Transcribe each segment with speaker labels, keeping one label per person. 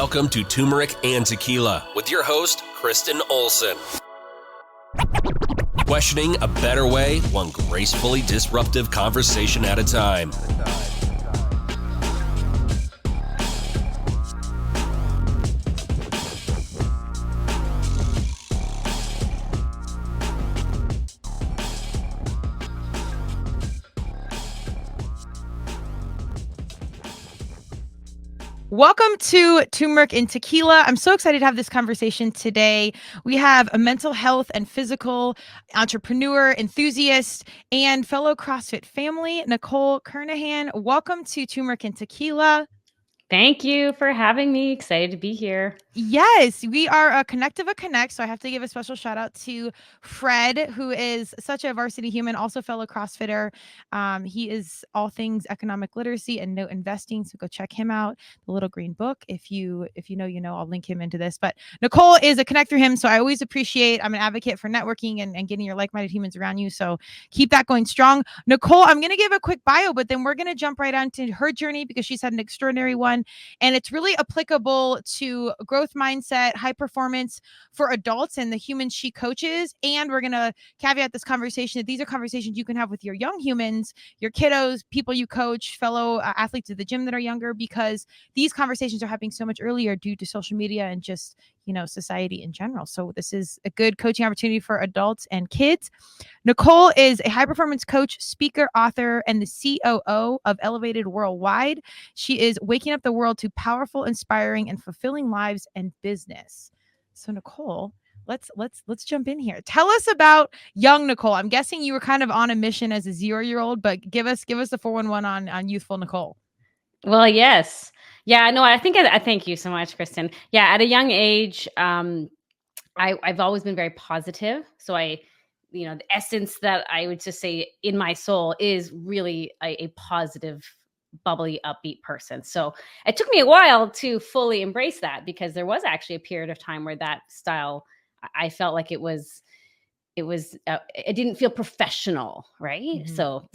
Speaker 1: Welcome to Turmeric and Tequila with your host, Kristen Olson. Questioning a better way, one gracefully disruptive conversation at a time.
Speaker 2: Welcome to Turmeric and Tequila. I'm so excited to have this conversation today. We have a mental health and physical entrepreneur, enthusiast, and fellow CrossFit family, Nicole Kernohan. Welcome to Turmeric and Tequila.
Speaker 3: Thank you for having me. Excited to be here.
Speaker 2: Yes, we are a connect of a connect. So I have to give a special shout out to Fred, who is such a varsity human, also fellow CrossFitter. He is all things economic literacy and note investing. So go check him out. The Little Green Book. If you know, you know, I'll link him into this. But Nicole is a connect through him. So I always appreciate, I'm an advocate for networking and getting your like-minded humans around you. So keep that going strong. Nicole, I'm going to give a quick bio, but then we're going to jump right onto her journey because she's had an extraordinary one. And it's really applicable to growth mindset, high performance for adults and the humans she coaches. And we're going to caveat this conversation that these are conversations you can have with your young humans, your kiddos, people you coach, fellow athletes at the gym that are younger, because these conversations are happening so much earlier due to social media and just, you know, society in general. So this is a good coaching opportunity for adults and kids. Nicole is a high performance coach, speaker, author, and the COO of Elevated Worldwide. She is waking up the world to powerful, inspiring, and fulfilling lives and business. So Nicole, let's jump in here. Tell us about young Nicole. I'm guessing you were kind of on a mission as a 0-year-old, but give us the 411 on youthful Nicole.
Speaker 3: Well, yes. Yeah, no, I thank you so much, Kristen. Yeah, at a young age, I've always been very positive. So the essence that I would just say in my soul is really a positive, bubbly, upbeat person. So it took me a while to fully embrace that because there was actually a period of time where that style, I felt like it didn't feel professional, right? Mm-hmm. So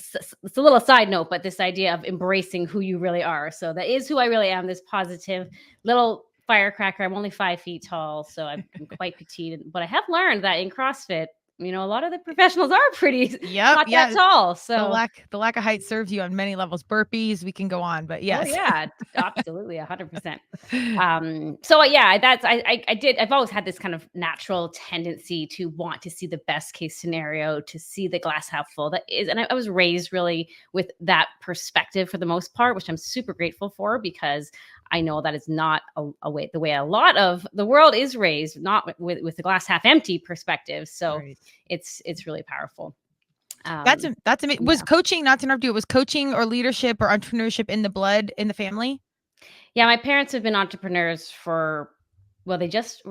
Speaker 3: it's a little side note, but this idea of embracing who you really are. So that is who I really am, this positive little firecracker. I'm only 5 feet tall, so I'm quite petite. But I have learned that in CrossFit, you know, a lot of the professionals are pretty not that tall. So
Speaker 2: the lack of height serves you on many levels. Burpees, we can go on, but yes.
Speaker 3: Oh, yeah, absolutely. 100%. So yeah, I've always had this kind of natural tendency to want to see the best case scenario, to see the glass half full. And I was raised really with that perspective for the most part, which I'm super grateful for, because I know that is not the way a lot of the world is raised, not with the glass half empty perspective. So right. It's really powerful.
Speaker 2: That's amazing. Was coaching, not to interrupt you, was coaching or leadership or entrepreneurship in the blood in the family?
Speaker 3: Yeah, my parents have been entrepreneurs they just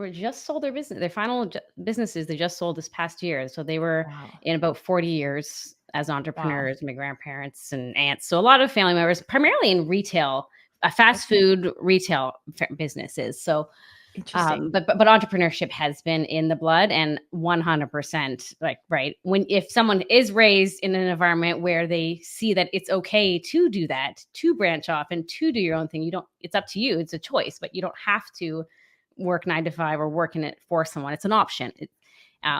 Speaker 3: sold their business. Their final businesses they just sold this past year. So they were in about 40 years as entrepreneurs. Wow. My grandparents and aunts. So a lot of family members, primarily in retail. Fast food retail businesses. So, but entrepreneurship has been in the blood, and 100%, right. If someone is raised in an environment where they see that it's okay to do that, to branch off and to do your own thing, it's up to you. It's a choice, but you don't have to work 9 to 5 or work in it for someone. It's an option.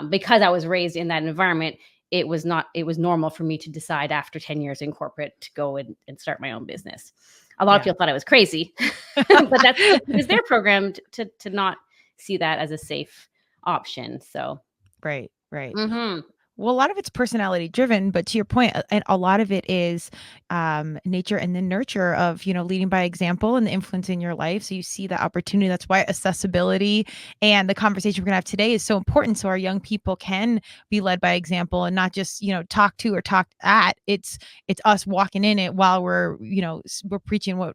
Speaker 3: Because I was raised in that environment, it was normal for me to decide after 10 years in corporate to go and start my own business. A lot of people thought I was crazy, but that's because they're programmed to not see that as a safe option. So,
Speaker 2: right.
Speaker 3: Mm-hmm.
Speaker 2: Well, a lot of it's personality driven, but to your point, a lot of it is nature and the nurture of, you know, leading by example and the influence in your life. So you see that opportunity. That's why accessibility and the conversation we're gonna have today is so important. So our young people can be led by example and not just, you know, talked to or talked at. It's us walking in it while we're preaching what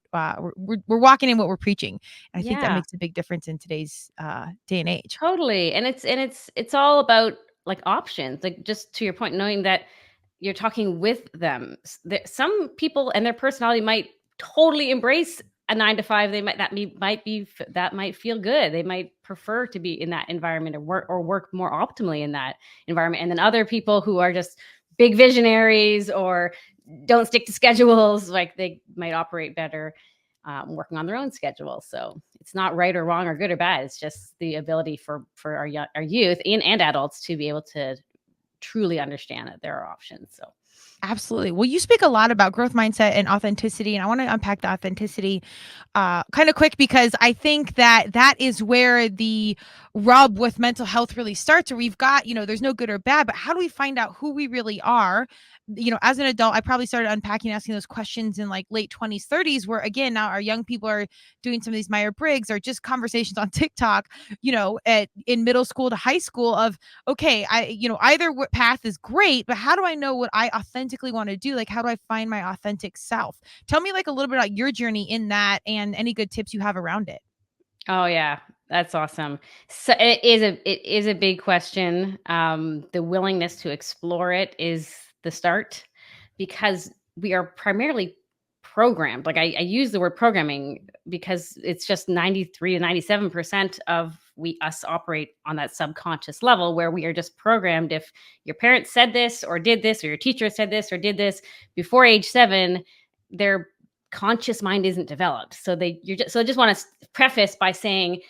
Speaker 2: we're walking in what we're preaching. And I think that makes a big difference in today's day and age.
Speaker 3: Totally. And it's all about like options, like just to your point, knowing that you're talking with them. Some people and their personality might totally embrace a 9 to 5. That might feel good. They might prefer to be in that environment or work more optimally in that environment. And then other people who are just big visionaries or don't stick to schedules, like they might operate better working on their own schedule. So it's not right or wrong or good or bad. It's just the ability for our youth and adults to be able to truly understand that there are options. So
Speaker 2: absolutely. Well, you speak a lot about growth mindset and authenticity, and I want to unpack the authenticity kind of quick, because I think that is where the rub with mental health really starts, where we've got, there's no good or bad, but how do we find out who we really are? As an adult, I probably started unpacking, asking those questions in like late 20s, 30s, where again, now our young people are doing some of these Myers-Briggs or just conversations on TikTok, in middle school to high school of, okay, either path is great, but how do I know what I authentically want to do? Like, how do I find my authentic self? Tell me like a little bit about your journey in that and any good tips you have around it.
Speaker 3: Oh yeah, that's awesome. So it is a big question. The willingness to explore it is the start, because we are primarily programmed. Like I use the word programming because it's just 93 to 97% of us operate on that subconscious level, where we are just programmed. If your parents said this or did this, or your teacher said this or did this before age 7, their conscious mind isn't developed. So I just want to preface by saying,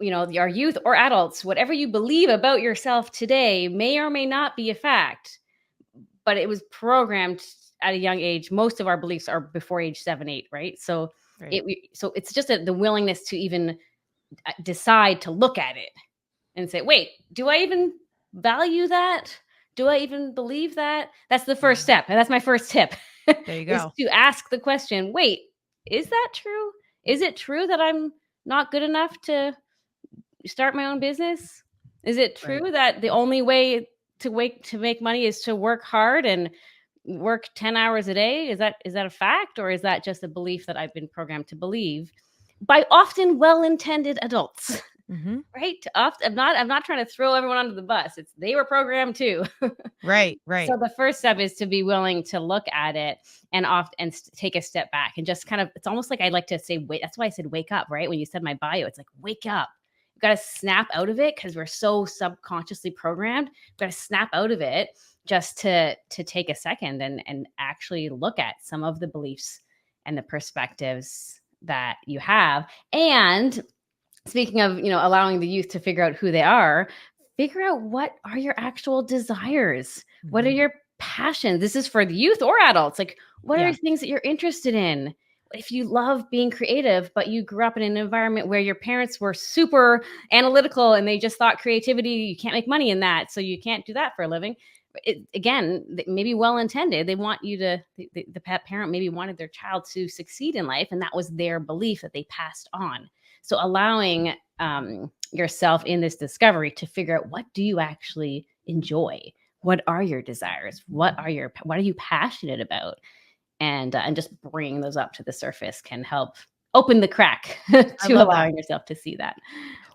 Speaker 3: our youth or adults, whatever you believe about yourself today may or may not be a fact, but it was programmed at a young age. Most of our beliefs are before age 7, 8, right? So
Speaker 2: Right.
Speaker 3: so it's just the willingness to even decide to look at it and say, wait, do I even value that? Do I even believe that? That's the first step. And that's my first tip.
Speaker 2: There you
Speaker 3: Is
Speaker 2: go.
Speaker 3: to ask the question, wait, is that true? Is it true that I'm not good enough to start my own business? Is it true
Speaker 2: Right.
Speaker 3: that the only way to make money is to work hard and work 10 hours a day? Is that a fact, or is that just a belief that I've been programmed to believe by often well-intended adults?
Speaker 2: Mm-hmm.
Speaker 3: Right? I'm not trying to throw everyone under the bus. They were programmed too.
Speaker 2: Right.
Speaker 3: So the first step is to be willing to look at it and take a step back and just kind of, it's almost like I like to say, wait, that's why I said wake up, right? When you said my bio, it's like, wake up. You've got to snap out of it, because we're so subconsciously programmed. You've got to snap out of it just to take a second and actually look at some of the beliefs and the perspectives that you have. And speaking of, allowing the youth to figure out who they are, figure out what are your actual desires. Mm-hmm. What are your passions? This is for the youth or adults. Like, what are things that you're interested in? If you love being creative, but you grew up in an environment where your parents were super analytical and they just thought creativity, you can't make money in that, so you can't do that for a living. Again, maybe well-intended. They want you to, the parent maybe wanted their child to succeed in life, and that was their belief that they passed on. So allowing yourself in this discovery to figure out, what do you actually enjoy? What are your desires? What are you passionate about? And just bringing those up to the surface can help open the crack to allowing yourself to see that.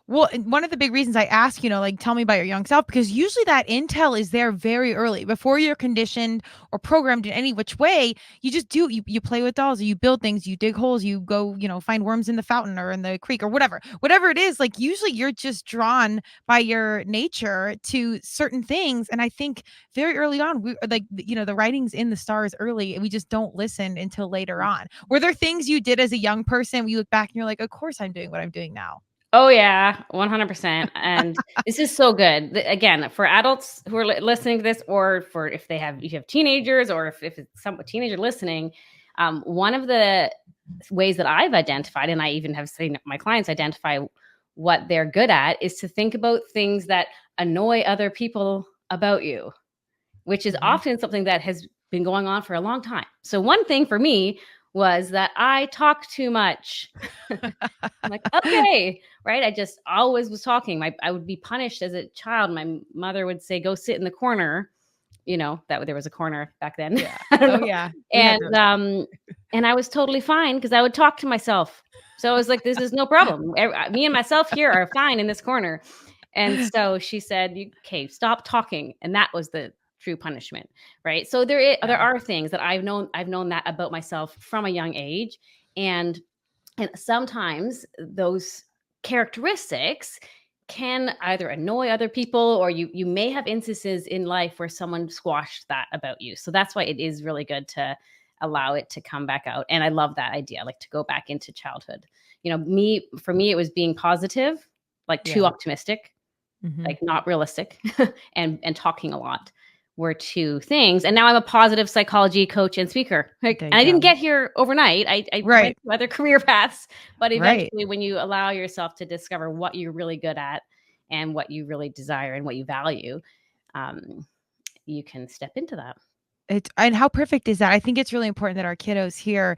Speaker 2: Well, one of the big reasons I ask, tell me about your young self, because usually that intel is there very early before you're conditioned or programmed in any which way. You just do, you play with dolls, or you build things, you dig holes, you go, find worms in the fountain or in the creek or whatever it is. Like, usually you're just drawn by your nature to certain things. And I think very early on, we like, the writing's in the stars early, and we just don't listen until later on. Were there things you did as a young person where you look back and you're like, of course I'm doing what I'm doing now?
Speaker 3: Oh yeah, 100%. And this is so good. Again, for adults who are listening to this, or for if you have teenagers, or if it's some teenager listening, one of the ways that I've identified, and I even have seen my clients identify what they're good at, is to think about things that annoy other people about you, which is often something that has been going on for a long time. So one thing for me was that I talk too much. I'm like, okay, right? I just always was talking. I would be punished as a child. My mother would say, go sit in the corner. That there was a corner back then.
Speaker 2: Yeah. Oh yeah.
Speaker 3: And I was totally fine, because I would talk to myself. So I was like, this is no problem. Me and myself here are fine in this corner. And so she said, okay, stop talking. And that was the true punishment, right? So there are things that I've known that about myself from a young age, and sometimes those characteristics can either annoy other people, or you may have instances in life where someone squashed that about you. So that's why it is really good to allow it to come back out. And I love that idea, like to go back into childhood. For me, it was being positive, like too optimistic, like not realistic, and talking a lot were two things. And now I'm a positive psychology coach and speaker. And I didn't get here overnight. I went through other career paths, but eventually when you allow yourself to discover what you're really good at and what you really desire and what you value, you can step into that.
Speaker 2: And how perfect is that? I think it's really important that our kiddos hear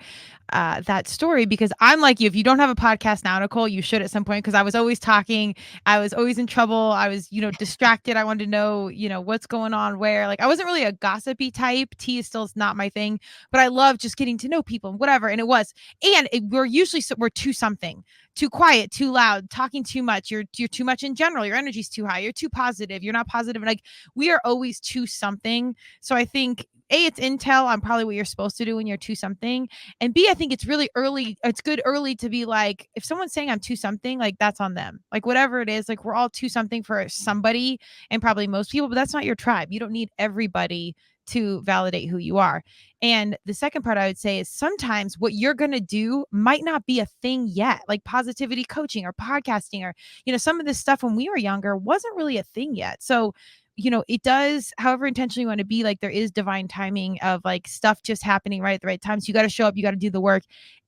Speaker 2: that story, because I'm like you. If you don't have a podcast now, Nicole, you should at some point, because I was always talking. I was always in trouble. I was, distracted. I wanted to know, what's going on where. Like, I wasn't really a gossipy type. Tea is still not my thing, but I love just getting to know people and whatever. And it was. And we're too something. Too quiet, too loud, talking too much. You're too much in general. Your energy's too high. You're too positive. You're not positive. And like, we are always too something. So I think it's intel on probably what you're supposed to do when you're too something. And B, I think it's really early. It's good early to be like, if someone's saying I'm too something, like that's on them. Like whatever it is, like we're all too something for somebody and probably most people, but that's not your tribe. You don't need everybody to validate who you are. And the second part I would say is sometimes what you're going to do might not be a thing yet, like positivity coaching or podcasting or, some of this stuff when we were younger wasn't really a thing yet. So, it does, however intentional you want to be, like there is divine timing of like stuff just happening right at the right time. So you got to show up, you got to do the work.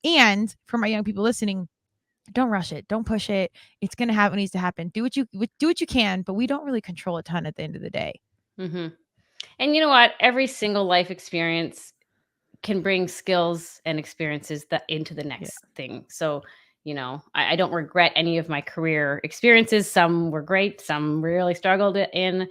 Speaker 2: And for my young people listening, don't rush it. Don't push it. It's going to happen. What needs to happen. Do what you can, but we don't really control a ton at the end of the day.
Speaker 3: Mm-hmm. And you know what? Every single life experience can bring skills and experiences into the next thing. So, I don't regret any of my career experiences. Some were great. Some really struggled in.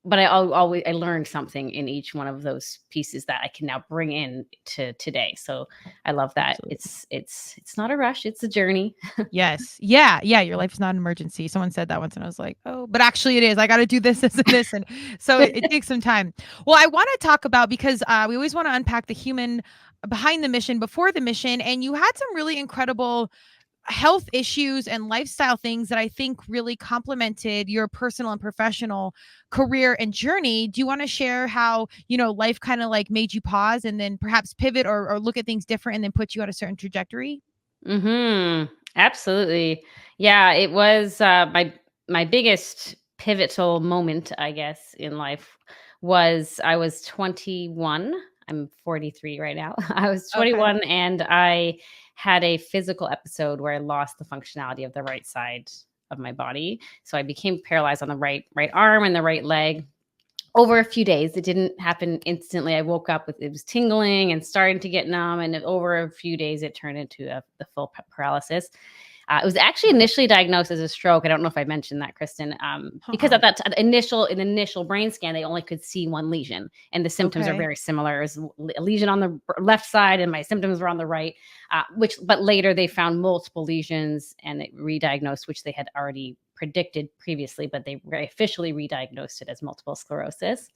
Speaker 3: But I learned something in each one of those pieces that I can now bring in to today. So I love that. Absolutely. It's not a rush. It's a journey.
Speaker 2: Yes. Yeah. Your life is not an emergency. Someone said that once and I was like, oh, but actually it is. I got to do this, this, and this. And so it takes some time. Well, I want to talk about, because we always want to unpack the human behind the mission, before the mission. And you had some really incredible health issues and lifestyle things that I think really complemented your personal and professional career and journey. Do you want to share how, life kind of like made you pause and then perhaps pivot or look at things different and then put you on a certain trajectory?
Speaker 3: Mm-hmm. Absolutely. Yeah, it was my biggest pivotal moment, I guess, in life was I was 21. I'm 43 right now. I was 21 and I had a physical episode where I lost the functionality of the right side of my body. So I became paralyzed on the right arm and the right leg over a few days. It didn't happen instantly. I woke up it was tingling and starting to get numb. And over a few days, it turned into the full paralysis. It was actually initially diagnosed as a stroke. I don't know if I mentioned that, Kristen, because at that initial brain scan, they only could see one lesion, and the symptoms are very similar. It was a lesion on the left side, and my symptoms were on the right. But later they found multiple lesions, and it re-diagnosed, which they had already predicted previously, but they officially re-diagnosed it as multiple sclerosis.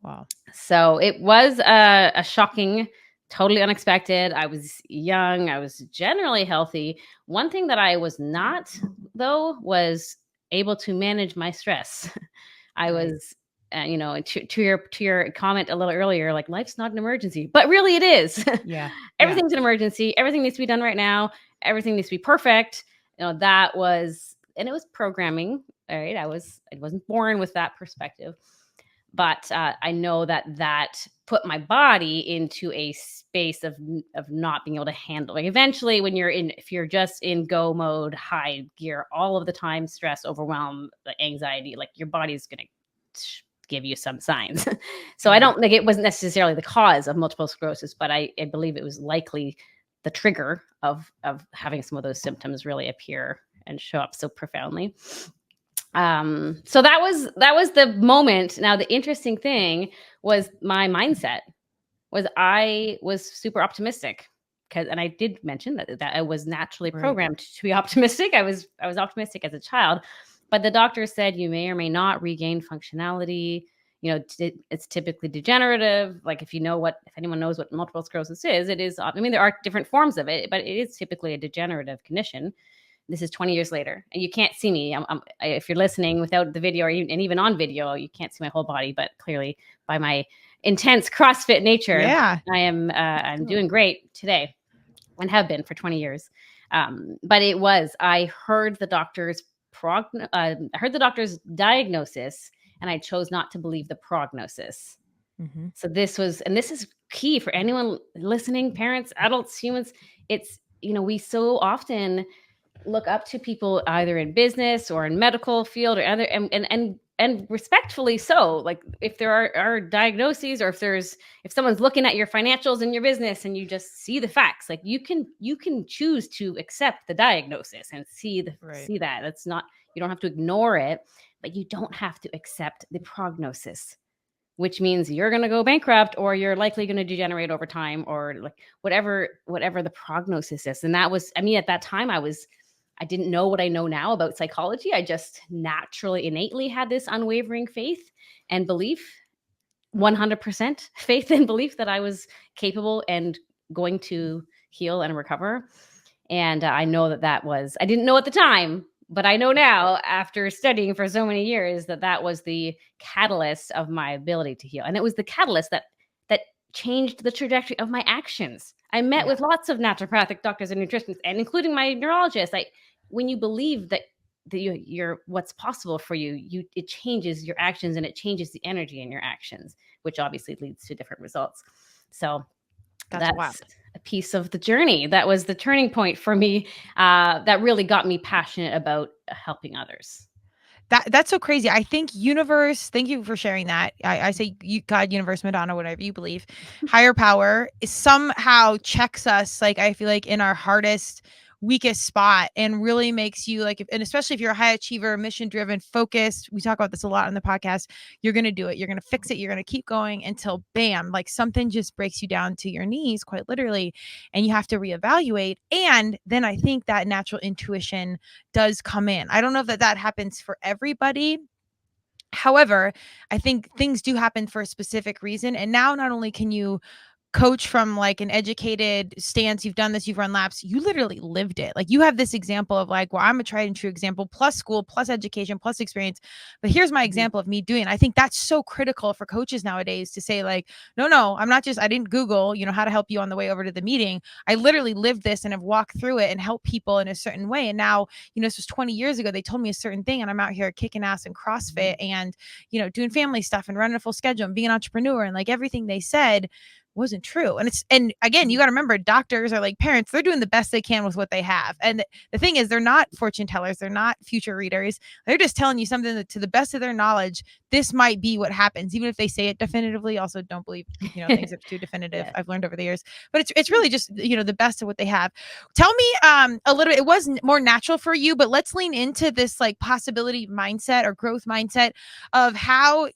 Speaker 2: Wow! So
Speaker 3: it was a shocking. Totally unexpected. I was young. I was generally healthy. One thing that I was not, though, was able to manage my stress. I was, to your comment a little earlier, like life's not an emergency, but really it is.
Speaker 2: Yeah.
Speaker 3: Everything's an emergency. Everything needs to be done right now. Everything needs to be perfect. That was, and it was programming. All right. I wasn't born with that perspective. But I know that put my body into a space of not being able to handle. Like eventually, if you're just in go mode, high gear all of the time, stress, overwhelm, anxiety, like your body's going to give you some signs. So I don't think it wasn't necessarily the cause of multiple sclerosis, but I believe it was likely the trigger of having some of those symptoms really appear and show up so profoundly. So that was the moment. Now, the interesting thing was my mindset was I was super optimistic and I did mention that I was naturally programmed to be optimistic. I was optimistic as a child, but the doctor said you may or may not regain functionality. It's typically degenerative. Like if anyone knows what multiple sclerosis is, it is, there are different forms of it, but it is typically a degenerative condition. This is 20 years later, and you can't see me. If you're listening without the video, and even on video, you can't see my whole body, but clearly by my intense CrossFit nature, I am I'm doing great today and have been for 20 years. But I heard the doctor's diagnosis, and I chose not to believe the prognosis. Mm-hmm. So this is key for anyone listening, parents, adults, humans. It's, we so often look up to people either in business or in medical field or other, and respectfully so. Like if there are diagnoses, or if someone's looking at your financials in your business and you just see the facts, like you can choose to accept the diagnosis and see that. That's not, you don't have to ignore it, but you don't have to accept the prognosis, which means you're going to go bankrupt, or you're likely going to degenerate over time, or like whatever the prognosis is. And that was, at that time I didn't know what I know now about psychology. I just naturally, innately had this unwavering faith and belief, 100% faith and belief that I was capable and going to heal and recover. And I know I didn't know at the time, but I know now, after studying for so many years, that was the catalyst of my ability to heal. And it was the catalyst that changed the trajectory of my actions. I met with lots of naturopathic doctors and nutritionists, and including my neurologist. When you believe that you're what's possible for you, it changes your actions, and it changes the energy in your actions, which obviously leads to different results. So that's a piece of the journey. That was the turning point for me. That really got me passionate about helping others.
Speaker 2: That's so crazy. I think universe, thank you for sharing that. I say God, universe, Madonna, whatever you believe, higher power somehow checks us, like I feel like in our hardest, weakest spot, and really makes you and especially if you're a high achiever, mission driven, focused, we talk about this a lot on the podcast, you're going to do it. You're going to fix it. You're going to keep going until bam, like something just breaks you down to your knees, quite literally. And you have to reevaluate. And then I think that natural intuition does come in. I don't know if that happens for everybody. However, I think things do happen for a specific reason. And now not only can you coach from like an educated stance, you've done this, you've run laps, you literally lived it. Like you have this example of like, well, I'm a tried and true example, plus school, plus education, plus experience. But here's my example of me doing it. I think that's so critical for coaches nowadays to say like, no, I didn't Google, how to help you on the way over to the meeting. I literally lived this and have walked through it and helped people in a certain way. And now, this was 20 years ago, they told me a certain thing, and I'm out here kicking ass in CrossFit and, doing family stuff and running a full schedule and being an entrepreneur, and like everything they said wasn't true. And again, you got to remember, doctors are like parents. They're doing the best they can with what they have. And the thing is, they're not fortune tellers. They're not future readers. They're just telling you something that, to the best of their knowledge, this might be what happens, even if they say it definitively. Also, don't believe, things that are too definitive. I've learned over the years, but it's really just, the best of what they have. Tell me a little bit, it was more natural for you, but let's lean into this like possibility mindset or growth mindset of how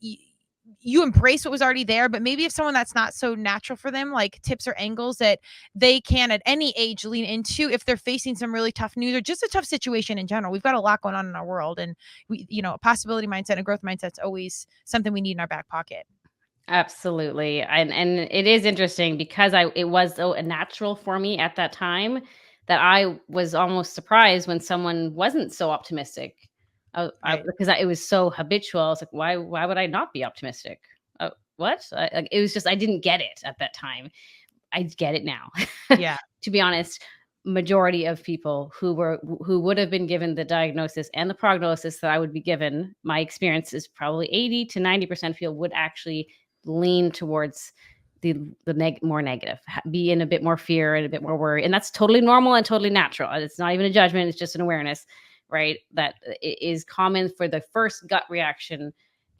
Speaker 2: you embrace what was already there, but maybe if someone that's not so natural for them, like tips or angles that they can at any age lean into if they're facing some really tough news or just a tough situation in general. We've got a lot going on in our world, and we, a possibility mindset and growth mindset is always something we need in our back pocket.
Speaker 3: Absolutely. And it is interesting because it was so natural for me at that time that I was almost surprised when someone wasn't so optimistic. Because it was so habitual. I was like, why would I not be optimistic? What? It was just, I didn't get it at that time. I get it now.
Speaker 2: Yeah.
Speaker 3: To be honest, majority of people who would have been given the diagnosis and the prognosis that I would be given, my experience is probably 80 to 90% feel would actually lean towards the more negative, be in a bit more fear and a bit more worry. And that's totally normal and totally natural. It's not even a judgment. It's just an awareness. Right? That it is common for the first gut reaction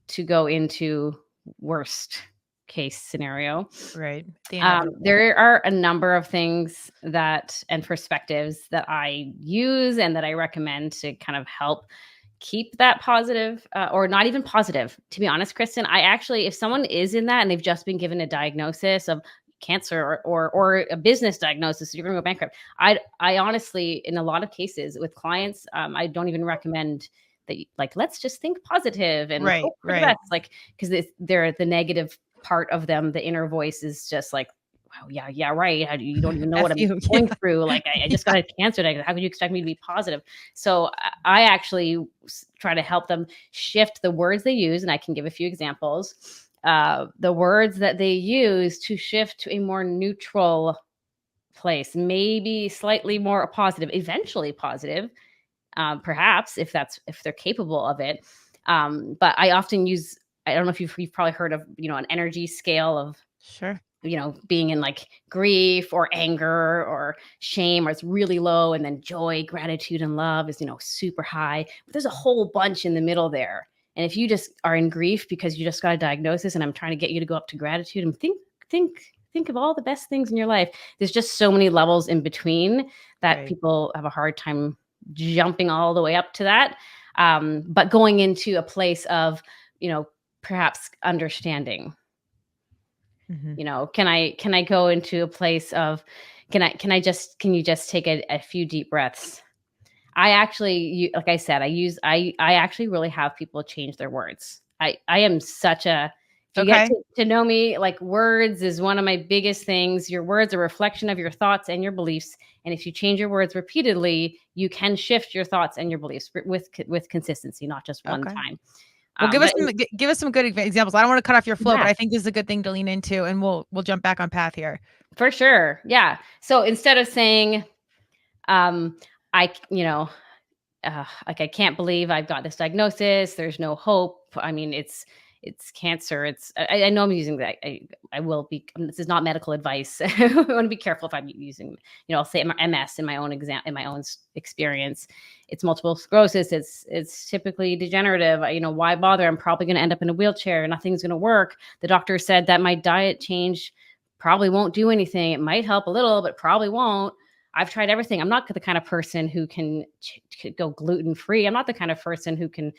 Speaker 3: to go into worst case scenario.
Speaker 2: Right.
Speaker 3: There are a number of things and perspectives that I use and that I recommend to kind of help keep that positive, or not even positive. To be honest, Kristen, if someone is in that and they've just been given a diagnosis of cancer or a business diagnosis, you're going to go bankrupt. I honestly, in a lot of cases with clients, I don't even recommend that. Let's just think positive and hope for the best. Because they're the negative part of them, the inner voice is just like wow, yeah, right. You don't even know what I'm going through. Like, I just got a cancer. How could you expect me to be positive? So I actually try to help them shift the words they use. And I can give a few examples. The words that they use to shift to a more neutral place, maybe slightly more positive, eventually positive, perhaps if they're capable of it. But I often use, I don't know if you've probably heard of, an energy scale of,
Speaker 2: Sure.
Speaker 3: Being in like grief or anger or shame, or it's really low. And then joy, gratitude, and love is, super high. But there's a whole bunch in the middle there. And if you just are in grief because you just got a diagnosis, and I'm trying to get you to go up to gratitude and think of all the best things in your life, there's just so many levels in between that people have a hard time jumping all the way up to that. But going into a place of, perhaps understanding. Can I go into a place of, can you just take a few deep breaths? I actually, like I said, I actually really have people change their words. I am such a, if you get to know me, like, words is one of my biggest things. Your words are a reflection of your thoughts and your beliefs. And if you change your words repeatedly, you can shift your thoughts and your beliefs with consistency, not just one time.
Speaker 2: Well, give us some good examples. I don't want to cut off your flow, but I think this is a good thing to lean into, and we'll jump back on path here.
Speaker 3: For sure. Yeah. So instead of saying, I can't believe I've got this diagnosis, there's no hope. I mean, it's cancer. I know I'm using that. I will be, this is not medical advice. I want to be careful if I'm using, I'll say MS in my own experience. It's multiple sclerosis. It's typically degenerative. Why bother? I'm probably going to end up in a wheelchair. Nothing's going to work. The doctor said that my diet change probably won't do anything. It might help a little, but probably won't. I've tried everything. I'm not the kind of person who can go gluten-free. I'm not the kind of person who can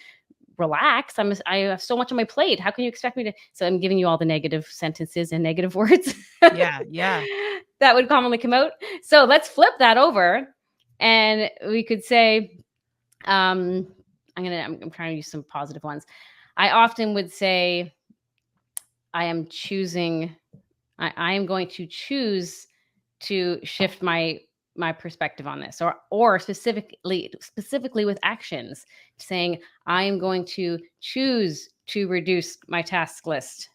Speaker 3: relax. I have so much on my plate. How can you expect me to? So I'm giving you all the negative sentences and negative words.
Speaker 2: Yeah.
Speaker 3: That would commonly come out. So let's flip that over, and we could say, I'm trying to use some positive ones. I often would say, I am going to choose to shift my perspective on this, or specifically with actions, saying I'm going to choose to reduce my task list,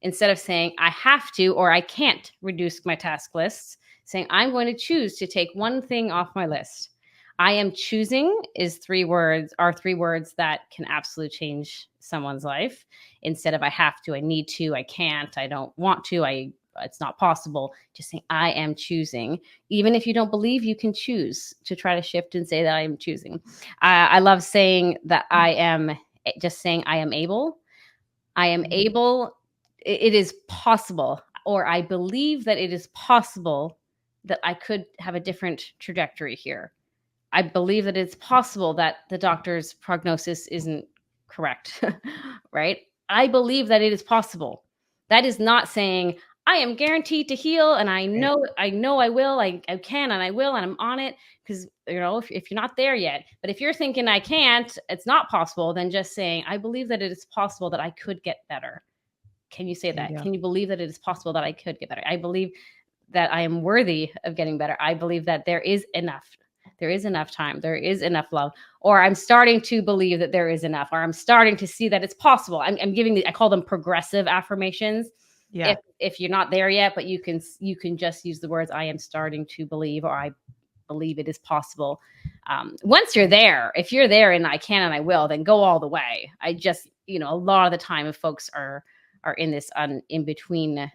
Speaker 3: instead of saying I have to or I can't reduce my task lists, saying I'm going to choose to take one thing off my list. I am choosing is three words that can absolutely change someone's life, instead of I have to, I need to, I can't, I don't want to, it's not possible. Just saying I am choosing, even if you don't believe you can choose, to try to shift and say that I am choosing. I love saying that I am able. I am able. It is possible, or I believe that it is possible that I could have a different trajectory here. I believe that it's possible that the doctor's prognosis isn't correct, right? I believe that it is possible. That is not saying I am guaranteed to heal, and I know I will, I can, and I will, and I'm on it, because, if you're not there yet. But if you're thinking I can't, it's not possible, then just saying, I believe that it is possible that I could get better. Can you say that? Can you believe that it is possible that I could get better? I believe that I am worthy of getting better. I believe that there is enough time. There is enough love. Or I'm starting to believe that there is enough, or I'm starting to see that it's possible. I'm giving I call them progressive affirmations. Yeah. If you're not there yet, but you can just use the words, I am starting to believe, or I believe it is possible. Once you're there, if you're there and I can and I will, then go all the way. I just, a lot of the time, if folks are in this in between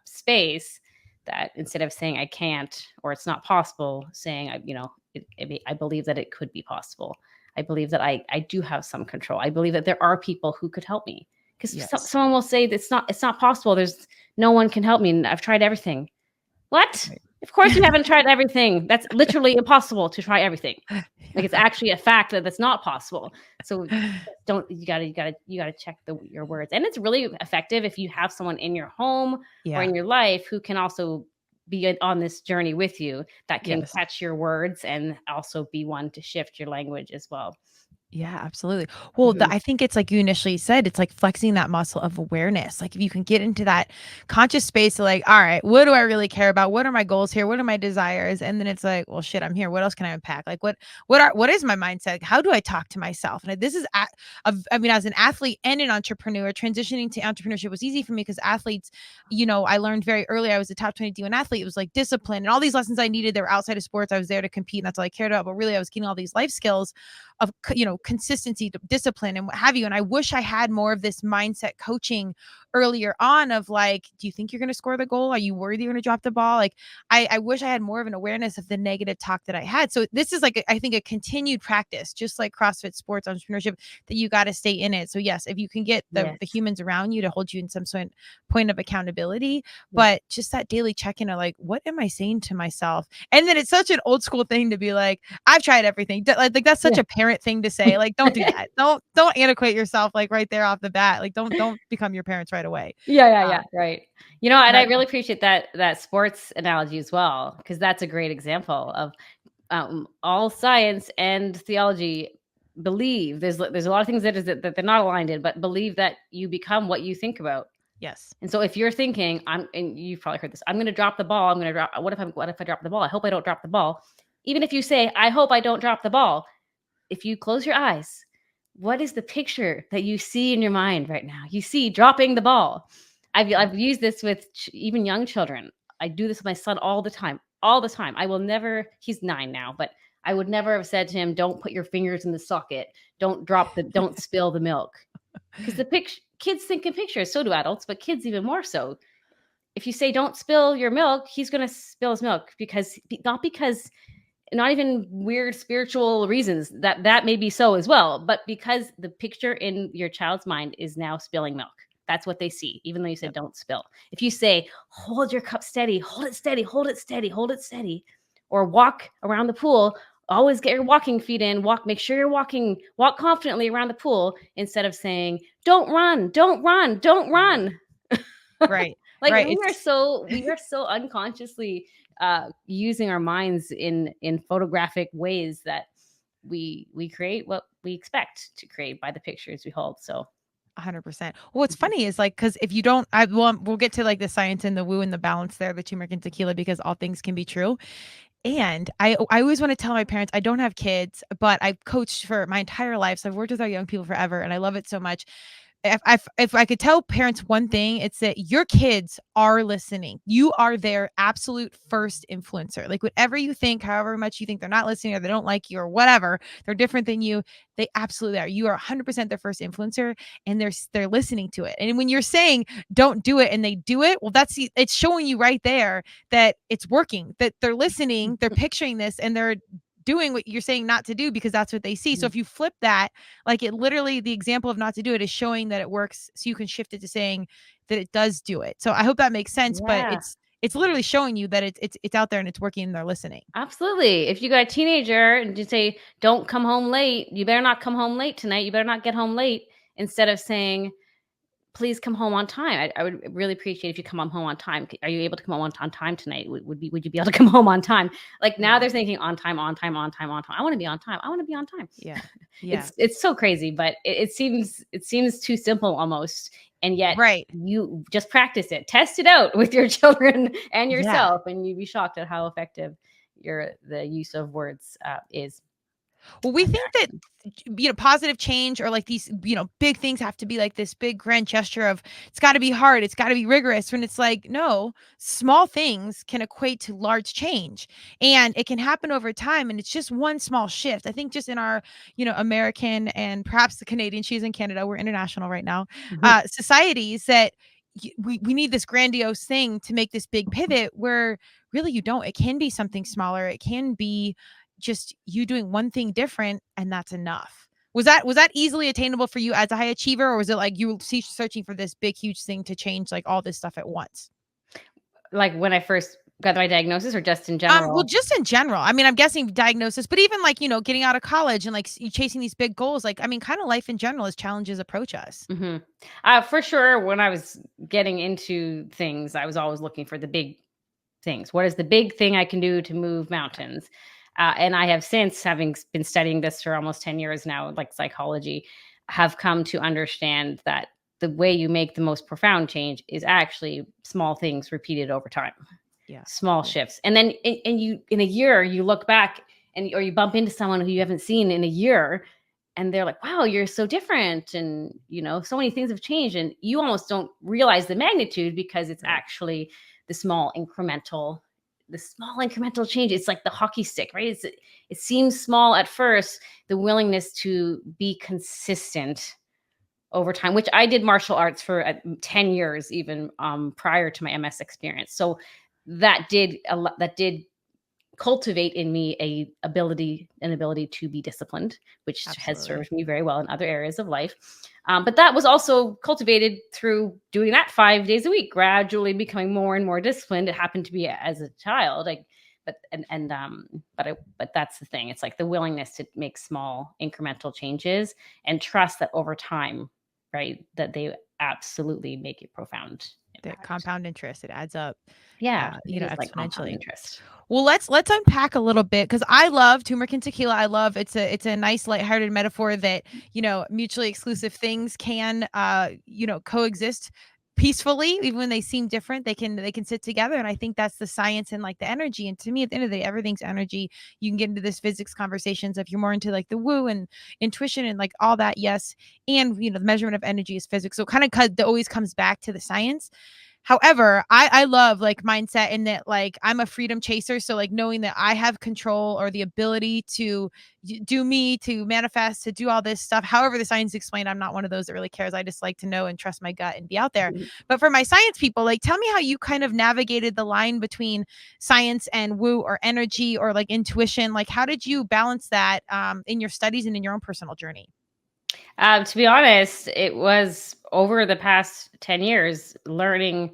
Speaker 3: space, that instead of saying I can't or it's not possible, saying I believe that it could be possible. I believe that I do have some control. I believe that there are people who could help me. Because someone will say that it's not possible. There's no one can help me. And I've tried everything. What? Right. Of course you haven't tried everything. That's literally impossible to try everything. Like, it's actually a fact that that's not possible. So you gotta check your words. And it's really effective if you have someone in your home or in your life who can also be on this journey with you, that can catch your words and also be one to shift your language as well.
Speaker 2: Yeah, absolutely. Well, I think it's like you initially said, it's like flexing that muscle of awareness. Like if you can get into that conscious space of like, all right, what do I really care about? What are my goals here? What are my desires? And then it's like, well, shit, I'm here. What else can I unpack? Like what is my mindset? How do I talk to myself? And this is, I mean, as an athlete and an entrepreneur, transitioning to entrepreneurship was easy for me because athletes, I learned very early. I was a top 20 D1 athlete. It was like discipline and all these lessons I needed. They were outside of sports. I was there to compete. And that's all I cared about. But really, I was getting all these life skills of consistency, discipline, and what have you. And I wish I had more of this mindset coaching earlier on of like, do you think you're going to score the goal? Are you worried you're going to drop the ball? Like I wish I had more of an awareness of the negative talk that I had. So this is like I think a continued practice, just like CrossFit, sports, entrepreneurship, that you got to stay in it. So yes, if you can get the humans around you to hold you in some sort of point of accountability, but just that daily check-in of like, what am I saying to myself? And then it's such an old school thing to be like, I've tried everything. Like that's such a parent thing to say. Like, don't do that. Don't antiquate yourself like right there off the bat. Like don't become your parents right away.
Speaker 3: Yeah. Right. And I really appreciate that sports analogy as well, because that's a great example of all science and theology believe there's a lot of things that they're not aligned in, but believe that you become what you think about.
Speaker 2: Yes.
Speaker 3: And so if you're thinking, and you've probably heard this, I'm going to drop the ball. What if I drop the ball? I hope I don't drop the ball. Even if you say, I hope I don't drop the ball, if you close your eyes, what is the picture that you see in your mind right now? You see dropping the ball. I've used this with even young children. I do this with my son all the time. I will never, he's 9 now, but I would never have said to him, don't put your fingers in the socket. Don't spill the milk. Because kids think in pictures, so do adults, but kids even more so. If you say, don't spill your milk, he's going to spill his milk not even weird spiritual reasons that may be so as well, but because the picture in your child's mind is now spilling milk. That's what they see, even though you said don't spill. If you say, hold your cup steady, hold it steady, hold it steady, hold it steady, or walk around the pool, always get your walking feet in, make sure you're walk confidently around the pool instead of saying, don't run.
Speaker 2: Right.
Speaker 3: Like
Speaker 2: right.
Speaker 3: we are so unconsciously using our minds in photographic ways that we create what we expect to create by the pictures we hold. So
Speaker 2: 100%. Well, what's funny is like, because if you don't, we'll get to like the science and the woo and the balance there, the turmeric and tequila, because all things can be true. And I always want to tell my parents, I don't have kids, but I've coached for my entire life. So I've worked with our young people forever and I love it so much. If I could tell parents one thing, it's that your kids are listening. You are their absolute first influencer. Like whatever you think, however much you think they're not listening or they don't like you or whatever, they're different than you. They absolutely are. You are 100% their first influencer, and they're listening to it. And when you're saying don't do it and they do it, well, it's showing you right there that it's working. That they're listening, they're picturing this, and they're doing what you're saying not to do because that's what they see. So if you flip that, like it literally, the example of not to do it is showing that it works. So you can shift it to saying that it does do it. So I hope that makes sense, but it's literally showing you that it's out there and it's working and they're listening.
Speaker 3: Absolutely. If you got a teenager and you say, don't come home late, you better not come home late tonight. You better not get home late, instead of saying, please come home on time. I would really appreciate if you come home on time. Are you able to come home on time tonight? Would you be able to come home on time? Like now they're thinking on time. I want to be on time.
Speaker 2: Yeah.
Speaker 3: It's so crazy, but it seems too simple almost. And yet you just practice it, test it out with your children and yourself. And you'd be shocked at how effective the use of words is.
Speaker 2: Well, we think that, positive change or like these, big things have to be like this big grand gesture of it's got to be hard. It's got to be rigorous. When it's like, no, small things can equate to large change and it can happen over time. And it's just one small shift. I think just in our, American and perhaps the Canadian, she's in Canada, we're international right now, societies that we need this grandiose thing to make this big pivot where really you don't. It can be something smaller. It can be just you doing one thing different and that's enough. Was that easily attainable for you as a high achiever, or was it like you were searching for this big huge thing to change like all this stuff at once?
Speaker 3: Like when I first got my diagnosis, or just in general?
Speaker 2: Well, just in general. I mean, I'm guessing diagnosis, but even like, getting out of college and like you chasing these big goals, like, I mean, kind of life in general as challenges approach us.
Speaker 3: For sure. When I was getting into things, I was always looking for the big things. What is the big thing I can do to move mountains? And I have since, having been studying this for almost 10 years now, like psychology, have come to understand that the way you make the most profound change is actually small things repeated over time.
Speaker 2: Yeah.
Speaker 3: Small shifts. And then you, in a year, you look back or you bump into someone who you haven't seen in a year, and they're like, wow, you're so different. And, so many things have changed, and you almost don't realize the magnitude because it's actually the small incremental change. It's like the hockey stick, right? It seems small at first, the willingness to be consistent over time, which I did martial arts for 10 years, even prior to my MS experience. So that did cultivate in me an ability to be disciplined, which has served me very well in other areas of life. But that was also cultivated through doing that 5 days a week, gradually becoming more and more disciplined. It happened to be as a child, but that's the thing. It's like the willingness to make small incremental changes and trust that over time, right, that they absolutely make a profound impact.
Speaker 2: The compound interest, it adds up.
Speaker 3: Yeah,
Speaker 2: exponentially.
Speaker 3: Interest.
Speaker 2: Well, let's unpack a little bit, because I love turmeric and tequila. I love it's a nice lighthearted metaphor that mutually exclusive things can coexist peacefully, even when they seem different. They can sit together, and I think that's the science and like the energy. And to me, at the end of the day, everything's energy. You can get into this physics conversations if you're more into like the woo and intuition and like all that, yes. And the measurement of energy is physics, so it always comes back to the science. However, I love like mindset in that, like, I'm a freedom chaser. So like knowing that I have control or the ability to do me, to manifest, to do all this stuff. However, the science explained, I'm not one of those that really cares. I just like to know and trust my gut and be out there. But for my science people, like, tell me how you kind of navigated the line between science and woo or energy or like intuition. Like, how did you balance that in your studies and in your own personal journey?
Speaker 3: To be honest, it was over the past 10 years learning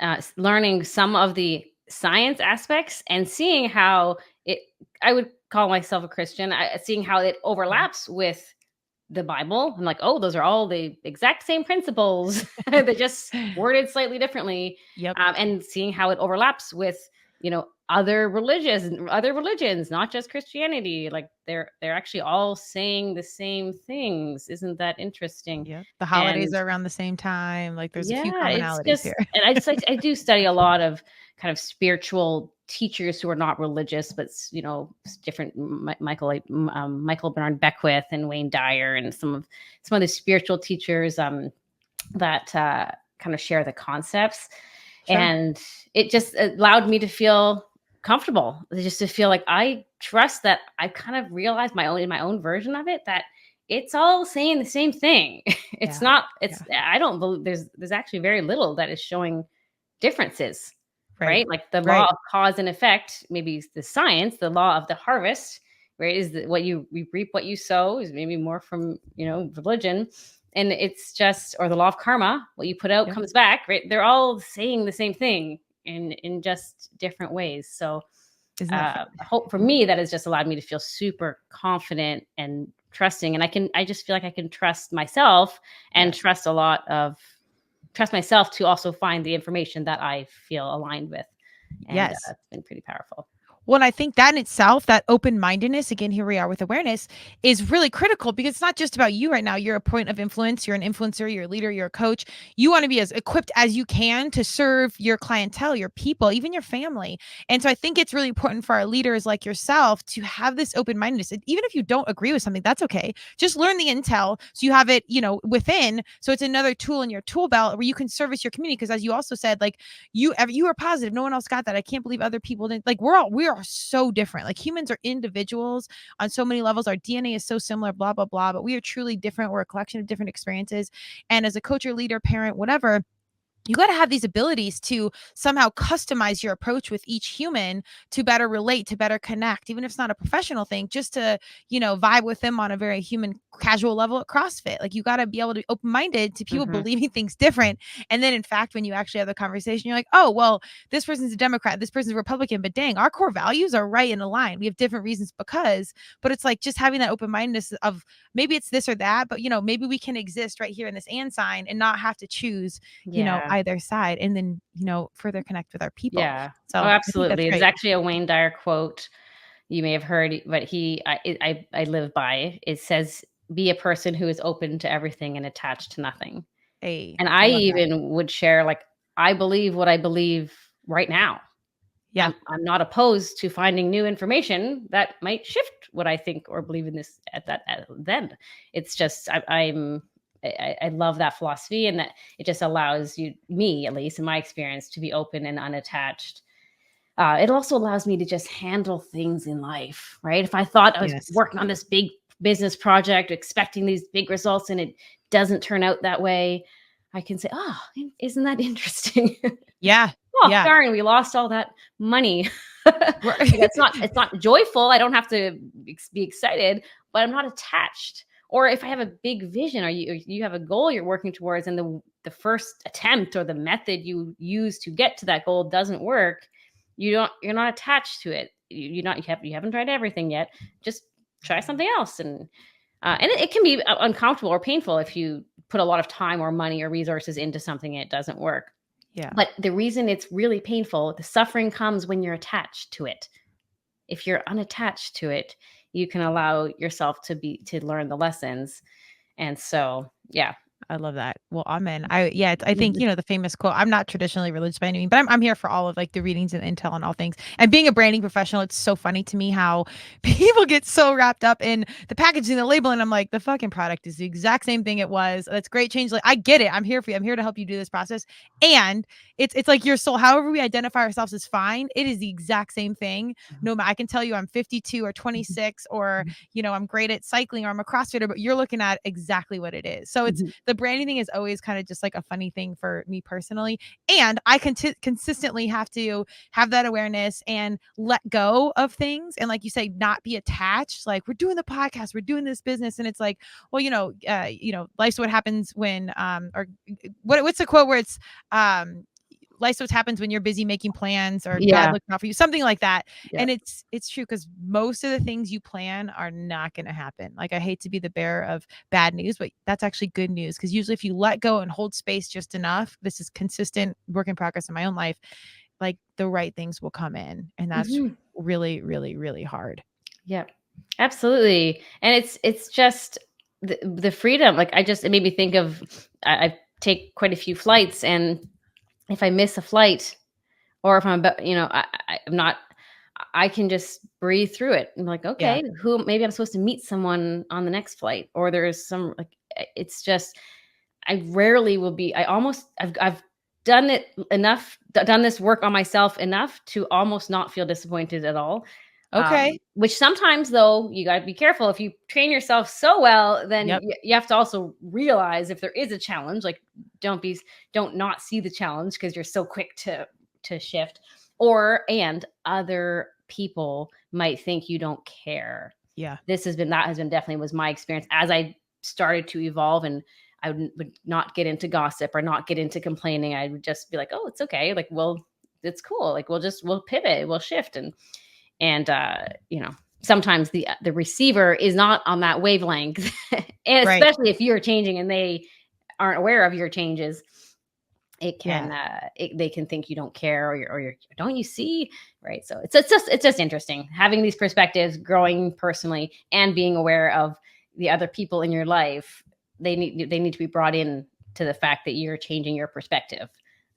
Speaker 3: some of the science aspects and seeing how I would call myself a Christian, seeing how it overlaps with the Bible. I'm like, oh, those are all the exact same principles. They're just worded slightly differently.
Speaker 2: Yep.
Speaker 3: And seeing how it overlaps with, other religions, not just Christianity. Like they're actually all saying the same things. Isn't that interesting?
Speaker 2: Yeah. The holidays are around the same time. Like there's a few commonalities here.
Speaker 3: And I do study a lot of kind of spiritual teachers who are not religious, but different Michael Bernard Beckwith and Wayne Dyer and some of the spiritual teachers that kind of share the concepts. Sure. And it just allowed me to feel comfortable, just to feel like I trust that I kind of realized in my own version of it, that it's all saying the same thing. I don't believe there's actually very little that is showing differences, right? Like the law of cause and effect, maybe the science, the law of the harvest, right? Is that what you reap what you sow, is maybe more from, religion. And it's just, or the law of karma, what you put out comes back, right? They're all saying the same thing in just different ways. So hope for me, that has just allowed me to feel super confident and trusting. And I just feel like I can trust myself and trust myself to also find the information that I feel aligned with. And it's been pretty powerful.
Speaker 2: Well, and I think that in itself, that open-mindedness, again, here we are with awareness, is really critical, because it's not just about you right now. You're a point of influence. You're an influencer. You're a leader. You're a coach. You want to be as equipped as you can to serve your clientele, your people, even your family. And so I think it's really important for our leaders like yourself to have this open-mindedness. Even if you don't agree with something, that's okay. Just learn the intel so you have it, within. So it's another tool in your tool belt where you can service your community. Because as you also said, like, you are positive. No one else got that. I can't believe other people didn't. Like, we are so different. Like, humans are individuals on so many levels. Our DNA is so similar, blah, blah, blah, but we are truly different. We're a collection of different experiences. And as a coach or leader, parent, whatever, you got to have these abilities to somehow customize your approach with each human to better relate, to better connect, even if it's not a professional thing, just to, vibe with them on a very human, casual level at CrossFit. Like, you got to be able to be open-minded to people believing things different. And then in fact, when you actually have the conversation, you're like, oh, well, this person's a Democrat, this person's a Republican, but dang, our core values are right in a line. We have different reasons but it's like just having that open-mindedness of maybe it's this or that, but maybe we can exist right here in this and sign and not have to choose, either side, and then further connect with our people.
Speaker 3: Yeah.
Speaker 2: So
Speaker 3: absolutely. It's actually a Wayne Dyer quote. you may have heard, but I live by. It says, be a person who is open to everything and attached to nothing.
Speaker 2: Hey,
Speaker 3: And I even would share, like, I believe what I believe right now.
Speaker 2: Yeah.
Speaker 3: I'm not opposed to finding new information that might shift what I think or believe in this then. It's just, I love that philosophy, and that it just allows me, at least in my experience, to be open and unattached. It also allows me to just handle things in life, right? If I thought I was working on this big business project, expecting these big results, and it doesn't turn out that way, I can say, oh, isn't that interesting?
Speaker 2: Yeah.
Speaker 3: Darn, we lost all that money. It's not joyful. I don't have to be excited, but I'm not attached. Or if I have a big vision, or you have a goal you're working towards, and the first attempt or the method you use to get to that goal doesn't work, you're not attached to it. You haven't tried everything yet. Just try something else, and it can be uncomfortable or painful if you put a lot of time or money or resources into something and it doesn't work.
Speaker 2: Yeah.
Speaker 3: But the reason it's really painful, the suffering comes when you're attached to it. If you're unattached to it, you can allow yourself to learn the lessons. And so, yeah.
Speaker 2: I love that. Well, amen. I think, the famous quote, I'm not traditionally religious by any means, but I'm here for all of like the readings and intel and all things. And being a branding professional, it's so funny to me how people get so wrapped up in the packaging, the label. And I'm like, the fucking product is the exact same thing it was. That's great change. Like, I get it. I'm here for you. I'm here to help you do this process. And it's like your soul, however we identify ourselves is fine. It is the exact same thing. No, I can tell you I'm 52 or 26 or, I'm great at cycling or I'm a CrossFitter, but you're looking at exactly what it is. So it's the branding thing is always kind of just like a funny thing for me personally. And I consistently have to have that awareness and let go of things. And like you say, not be attached. Like, we're doing the podcast, we're doing this business. And it's like, well, life's what happens when, or what's the quote where it's, life's what happens when you're busy making plans, or God looking out for you, something like that. Yeah. And it's true, because most of the things you plan are not going to happen. Like, I hate to be the bearer of bad news, but that's actually good news, because usually if you let go and hold space just enough, this is consistent work in progress in my own life, like the right things will come in. And that's really, really, really hard.
Speaker 3: Yeah, absolutely. And it's just the freedom. Like, it made me think of, I take quite a few flights, and if I miss a flight, or if I'm about, I'm not, I can just breathe through it. I'm like, okay, maybe I'm supposed to meet someone on the next flight, or there's some, like, it's just, I rarely will be, I've done it enough, done this work on myself enough to almost not feel disappointed at all.
Speaker 2: Okay.
Speaker 3: Which sometimes, though, you got to be careful. If you train yourself so well, then you have to also realize if there is a challenge, like, don't not see the challenge because you're so quick to shift, and other people might think you don't care.
Speaker 2: Yeah.
Speaker 3: That has been definitely was my experience as I started to evolve, and I would not get into gossip or not get into complaining. I would just be like, oh, it's okay. Like, well, it's cool. Like, we'll pivot, we'll shift. And sometimes the receiver is not on that wavelength, and especially if you're changing and they aren't aware of your changes, it can they can think you don't care, or you're don't you see, right? So it's just interesting having these perspectives, growing personally, and being aware of the other people in your life. They need to be brought in to the fact that you're changing your perspective.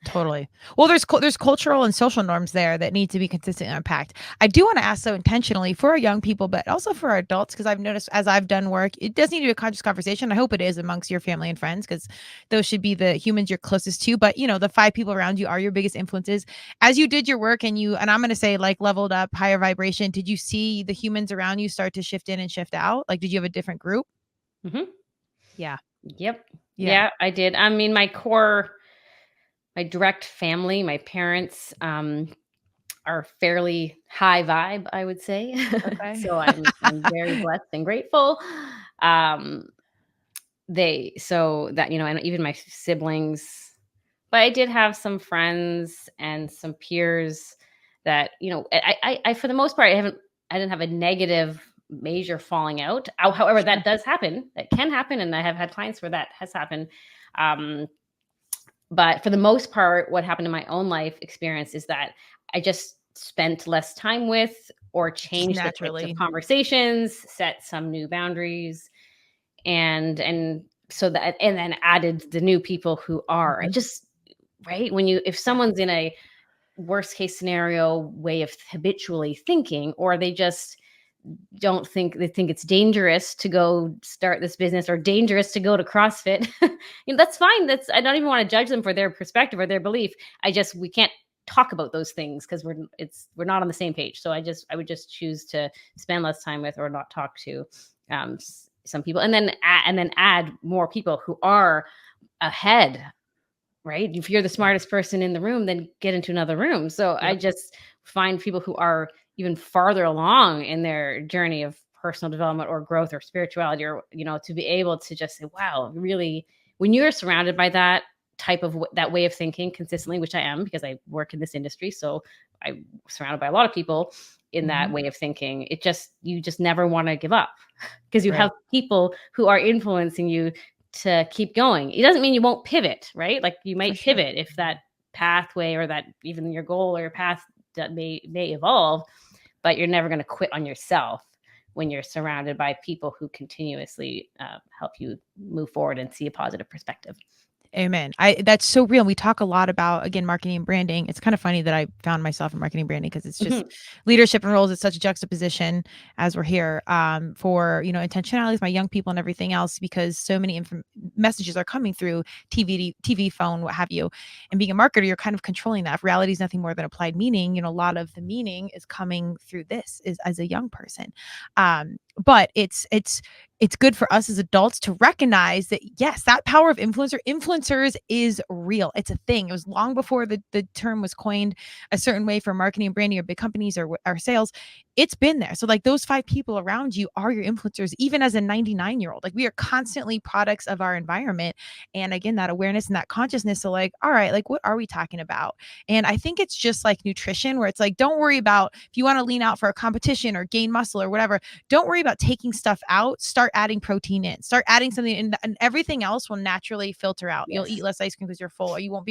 Speaker 2: Totally. Well, there's cultural and social norms there that need to be consistently unpacked. I do want to ask, so intentionally, for our young people, but also for our adults, because I've noticed as I've done work, it does need to be a conscious conversation. I hope it is amongst your family and friends, because those should be the humans you're closest to. But the 5 people around you are your biggest influences. As you did your work and I'm going to say, like, leveled up, higher vibration, did you see the humans around you start to shift in and shift out? Like, did you have a different group?
Speaker 3: Mm-hmm.
Speaker 2: Yeah.
Speaker 3: Yep. Yeah, I did. I mean, my direct family, my parents, are fairly high vibe, I would say. Okay. So I'm very blessed and grateful. And even my siblings, but I did have some friends and some peers that, I for the most part, I didn't have a negative major falling out. However, that does happen. That can happen. And I have had clients where that has happened. But for the most part, what happened in my own life experience is that I just spent less time with or change the types of conversations, set some new boundaries, and then added the new people who are just right. If someone's in a worst case scenario way of habitually thinking, or they just they think it's dangerous to go start this business or dangerous to go to CrossFit, that's fine. I don't even want to judge them for their perspective or their belief. We can't talk about those things because we're not on the same page. So I would just choose to spend less time with or not talk to some people, and then add more people who are ahead. Right? If you're the smartest person in the room, then get into another room. So I just find people who are even farther along in their journey of personal development or growth or spirituality, or, to be able to just say, wow, really, when you're surrounded by that type of that way of thinking consistently, which I am because I work in this industry. So I'm surrounded by a lot of people in that way of thinking. You just never want to give up because you have people who are influencing you to keep going. It doesn't mean you won't pivot, right? Like you might pivot if that pathway or that even your goal or your path that may evolve, but you're never going to quit on yourself when you're surrounded by people who continuously help you move forward and see a positive perspective.
Speaker 2: Amen. That's so real. We talk a lot about, again, marketing and branding. It's kind of funny that I found myself in marketing and branding because it's just leadership and roles. It's such a juxtaposition as we're here for, intentionality with my young people and everything else, because so many messages are coming through TV, phone, what have you. And being a marketer, you're kind of controlling that. If reality is nothing more than applied meaning, a lot of the meaning is coming through this as a young person. But it's good for us as adults to recognize that, yes, that power of influencers is real. It's a thing. It was long before the term was coined a certain way for marketing and branding or big companies or sales. It's been there. So like those 5 people around you are your influencers, even as a 99-year-old. Like we are constantly products of our environment. And again, that awareness and that consciousness. So like, all right, like what are we talking about? And I think it's just like nutrition, where it's like, don't worry about if you want to lean out for a competition or gain muscle or whatever. Don't worry about taking stuff out. Start adding protein in, start adding something in, and everything else will naturally filter out. You'll eat less ice cream because you're full, or you won't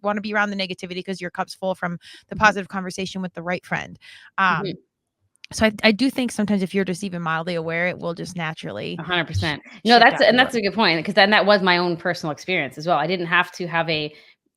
Speaker 2: want to be around the negativity because your cup's full from the positive conversation with the right friend. So I do think sometimes if you're just even mildly aware, it will just naturally
Speaker 3: 100%. No, that's a good point, because then that was my own personal experience as well. I didn't have to have a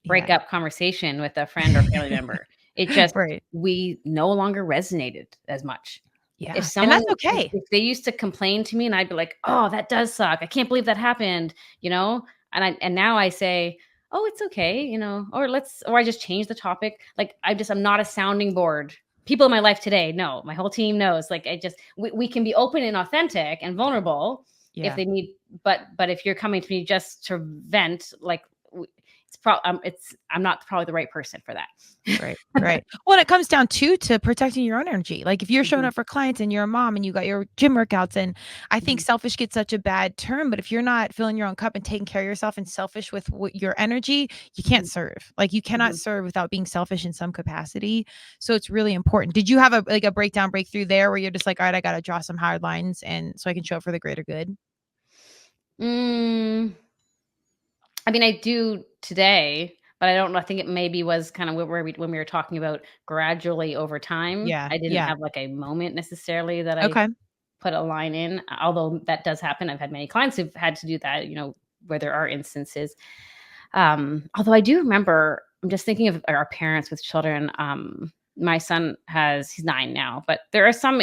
Speaker 3: breakup conversation with a friend or family member. It just, we no longer resonated as much.
Speaker 2: Yeah.
Speaker 3: If someone,
Speaker 2: and that's okay.
Speaker 3: If they used to complain to me and I'd be like, oh, that does suck. I can't believe that happened, and now I say, oh, it's okay, or I just change the topic. Like I'm not a sounding board. People in my life today know, my whole team knows, like we can be open and authentic and vulnerable if they need, but if you're coming to me just to vent, like I'm not probably the right person for that.
Speaker 2: Right. Well, it comes down to protecting your own energy. Like if you're showing up for clients and you're a mom and you got your gym workouts, and I think selfish gets such a bad term, but if you're not filling your own cup and taking care of yourself and selfish with your energy, you can't serve. Like you cannot serve without being selfish in some capacity. So it's really important. Did you have a breakthrough there where you're just like, all right, I got to draw some hard lines and so I can show up for the greater good?
Speaker 3: I mean, I do today, but I don't know. I think it maybe was kind of where when we were talking about gradually over time.
Speaker 2: Yeah.
Speaker 3: I didn't have like a moment necessarily that I put a line in, although that does happen. I've had many clients who've had to do that, where there are instances. Although I do remember, I'm just thinking of our parents with children. My son he's 9 now, but there's some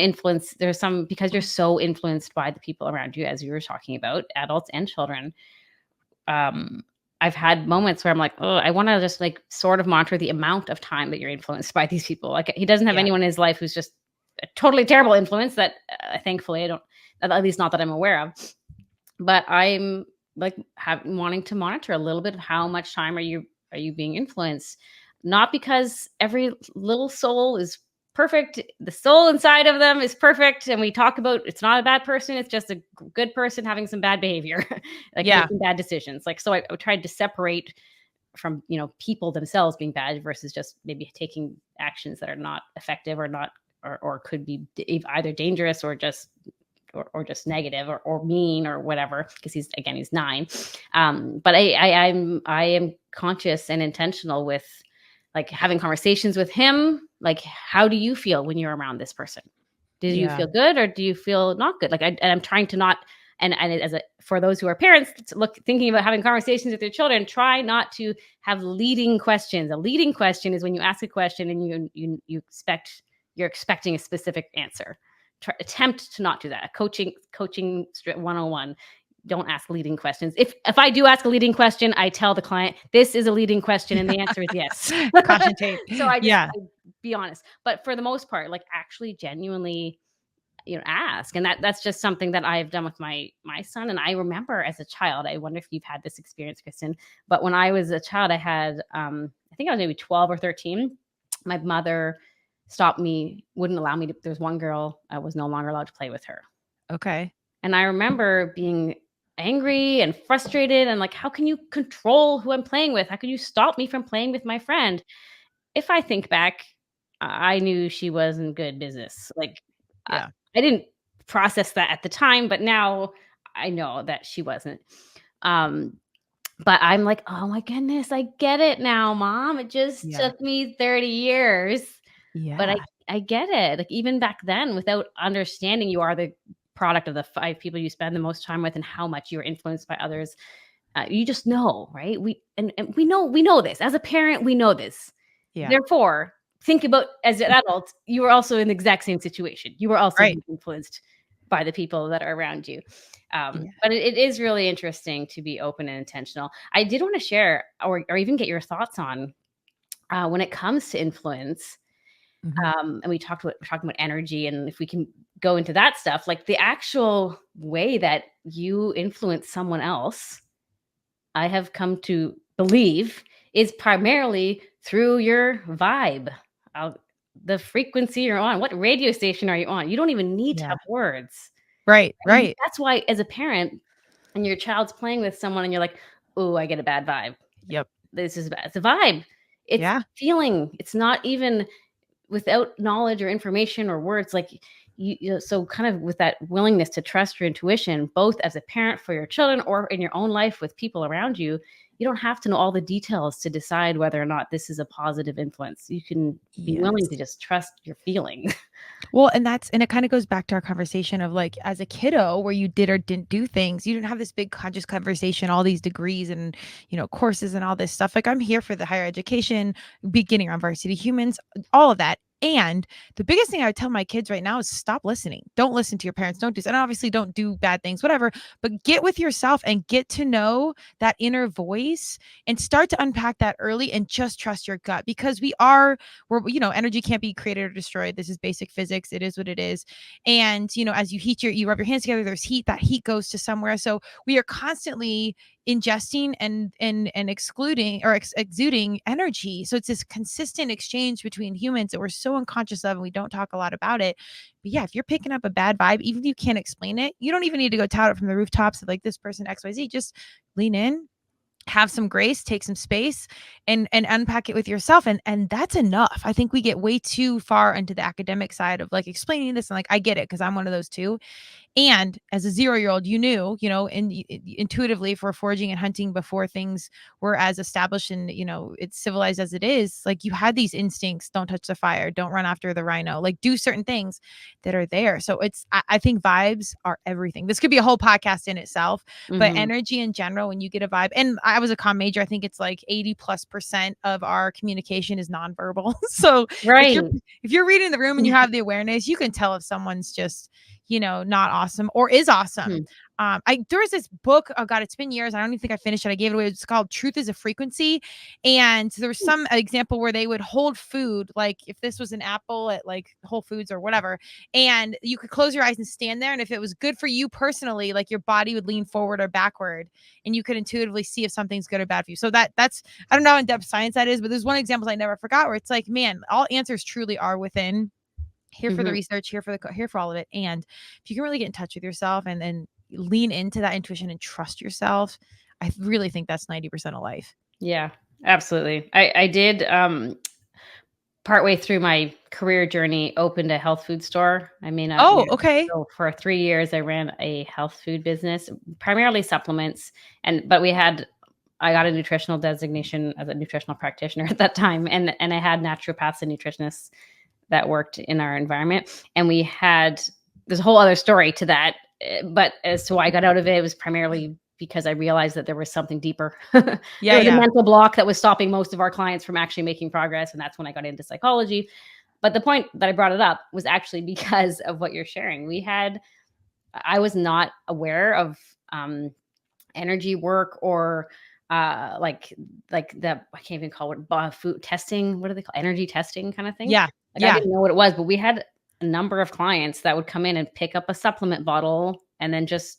Speaker 3: because you're so influenced by the people around you, as you were talking about, adults and children. I've had moments where I'm like, oh, I want to just like sort of monitor the amount of time that you're influenced by these people. Like he doesn't have anyone in his life who's just a totally terrible influence that thankfully I don't, at least not that I'm aware of, but I'm like wanting to monitor a little bit of how much time are you being influenced, not because every little soul is perfect. The soul inside of them is perfect. And we talk about, it's not a bad person. It's just a good person having some bad behavior, making bad decisions. Like, so I tried to separate from, people themselves being bad versus just maybe taking actions that are not effective or not, or could be either dangerous or just negative or mean or whatever, because he's 9. But I am conscious and intentional with like having conversations with him. Like, how do you feel when you're around this person? Do you feel good or do you feel not good? Like, I'm trying to not, and for those who are parents, thinking about having conversations with their children, try not to have leading questions. A leading question is when you ask a question and you're expecting a specific answer. Attempt to not do that. Coaching 101. Don't ask leading questions. If I do ask a leading question, I tell the client, this is a leading question. And the answer is yes.
Speaker 2: Caution tape.
Speaker 3: So I be honest. But for the most part, like actually genuinely, ask. And that's just something that I've done with my son. And I remember as a child, I wonder if you've had this experience, Kristen, but when I was a child, I had, I think I was maybe 12 or 13. My mother stopped me, wouldn't allow me to, there's one girl, I was no longer allowed to play with her.
Speaker 2: Okay.
Speaker 3: And I remember being angry and frustrated and like, how can you control who I'm playing with? How can you stop me from playing with my friend? If I think back, I knew she wasn't good business. Like, I didn't process that at the time, but now I know that she wasn't. But I'm like, oh my goodness, I get it now, Mom. It just took me 30 years. Yeah. But I get it. Like even back then, without understanding you are the product of the 5 people you spend the most time with and how much you're influenced by others. You just know, right? We know this. As a parent, we know this. Yeah. Therefore, think about as an adult, you were also in the exact same situation. You were also being influenced by the people that are around you. But it is really interesting to be open and intentional. I did want to share or even get your thoughts on when it comes to influence. And we're talking about energy, and if we can go into that stuff, like the actual way that you influence someone else, I have come to believe is primarily through your vibe, the frequency you're on. What radio station are you on? You don't even need to have words.
Speaker 2: Right.
Speaker 3: That's why as a parent and your child's playing with someone and you're like, oh, I get a bad vibe.
Speaker 2: Yep.
Speaker 3: This is bad. It's a vibe. It's feeling. It's not even without knowledge or information or words, like so kind of with that willingness to trust your intuition, both as a parent for your children or in your own life with people around you, you don't have to know all the details to decide whether or not this is a positive influence. You can be willing to just trust your feeling.
Speaker 2: Well, and it kind of goes back to our conversation of like, as a kiddo where you did or didn't do things, you didn't have this big conscious conversation, all these degrees and, courses and all this stuff. Like I'm here for the higher education, beginning on Varsity Humans, all of that. And the biggest thing I would tell my kids right now is stop listening. Don't listen to your parents. Don't do this. And obviously don't do bad things, whatever, but get with yourself and get to know that inner voice and start to unpack that early and just trust your gut, because energy can't be created or destroyed. This is basic physics. It is what it is. And, as you you rub your hands together, there's heat, that heat goes to somewhere. So we are constantly ingesting and excluding or exuding energy. So it's this consistent exchange between humans that we're so unconscious of, and we don't talk a lot about it. But yeah, if you're picking up a bad vibe, even if you can't explain it, you don't even need to go tout it from the rooftops of like this person XYZ. Just lean in, have some grace, take some space and unpack it with yourself. And that's enough. I think we get way too far into the academic side of like explaining this. And like, I get it, because I'm one of those too. And as a 0-year-old, intuitively, if we're foraging and hunting before things were as established and, it's civilized as it is, like you had these instincts, don't touch the fire, don't run after the rhino, like do certain things that are there. So I think vibes are everything. This could be a whole podcast in itself, but energy in general, when you get a vibe, and I was a comm major, I think it's like 80+% of our communication is nonverbal. So if you're reading the room and you have the awareness, you can tell if someone's just, not awesome or is awesome. There was this book, oh God, it's been years. I don't even think I finished it. I gave it away. It's called Truth is a Frequency. And there was some example where they would hold food, like if this was an apple at like Whole Foods or whatever, and you could close your eyes and stand there. And if it was good for you personally, like your body would lean forward or backward, and you could intuitively see if something's good or bad for you. So that's, I don't know how in-depth science that is, but there's one example I never forgot where it's like, man, all answers truly are within. Here for the research, here for all of it. And if you can really get in touch with yourself and then lean into that intuition and trust yourself, I really think that's 90% of life.
Speaker 3: Yeah, absolutely. I did partway through my career journey opened a health food store.
Speaker 2: Okay.
Speaker 3: So for 3 years, I ran a health food business, primarily supplements. But I got a nutritional designation as a nutritional practitioner at that time. And I had naturopaths and nutritionists that worked in our environment. And there's a whole other story to that. But as to why I got out of it, it was primarily because I realized that there was something deeper. There was a mental block that was stopping most of our clients from actually making progress. And that's when I got into psychology. But the point that I brought it up was actually because of what you're sharing. I was not aware of energy work or like the, I can't even call it food testing. What do they call energy testing kind of thing?
Speaker 2: Yeah.
Speaker 3: I didn't know what it was, but we had a number of clients that would come in and pick up a supplement bottle and then just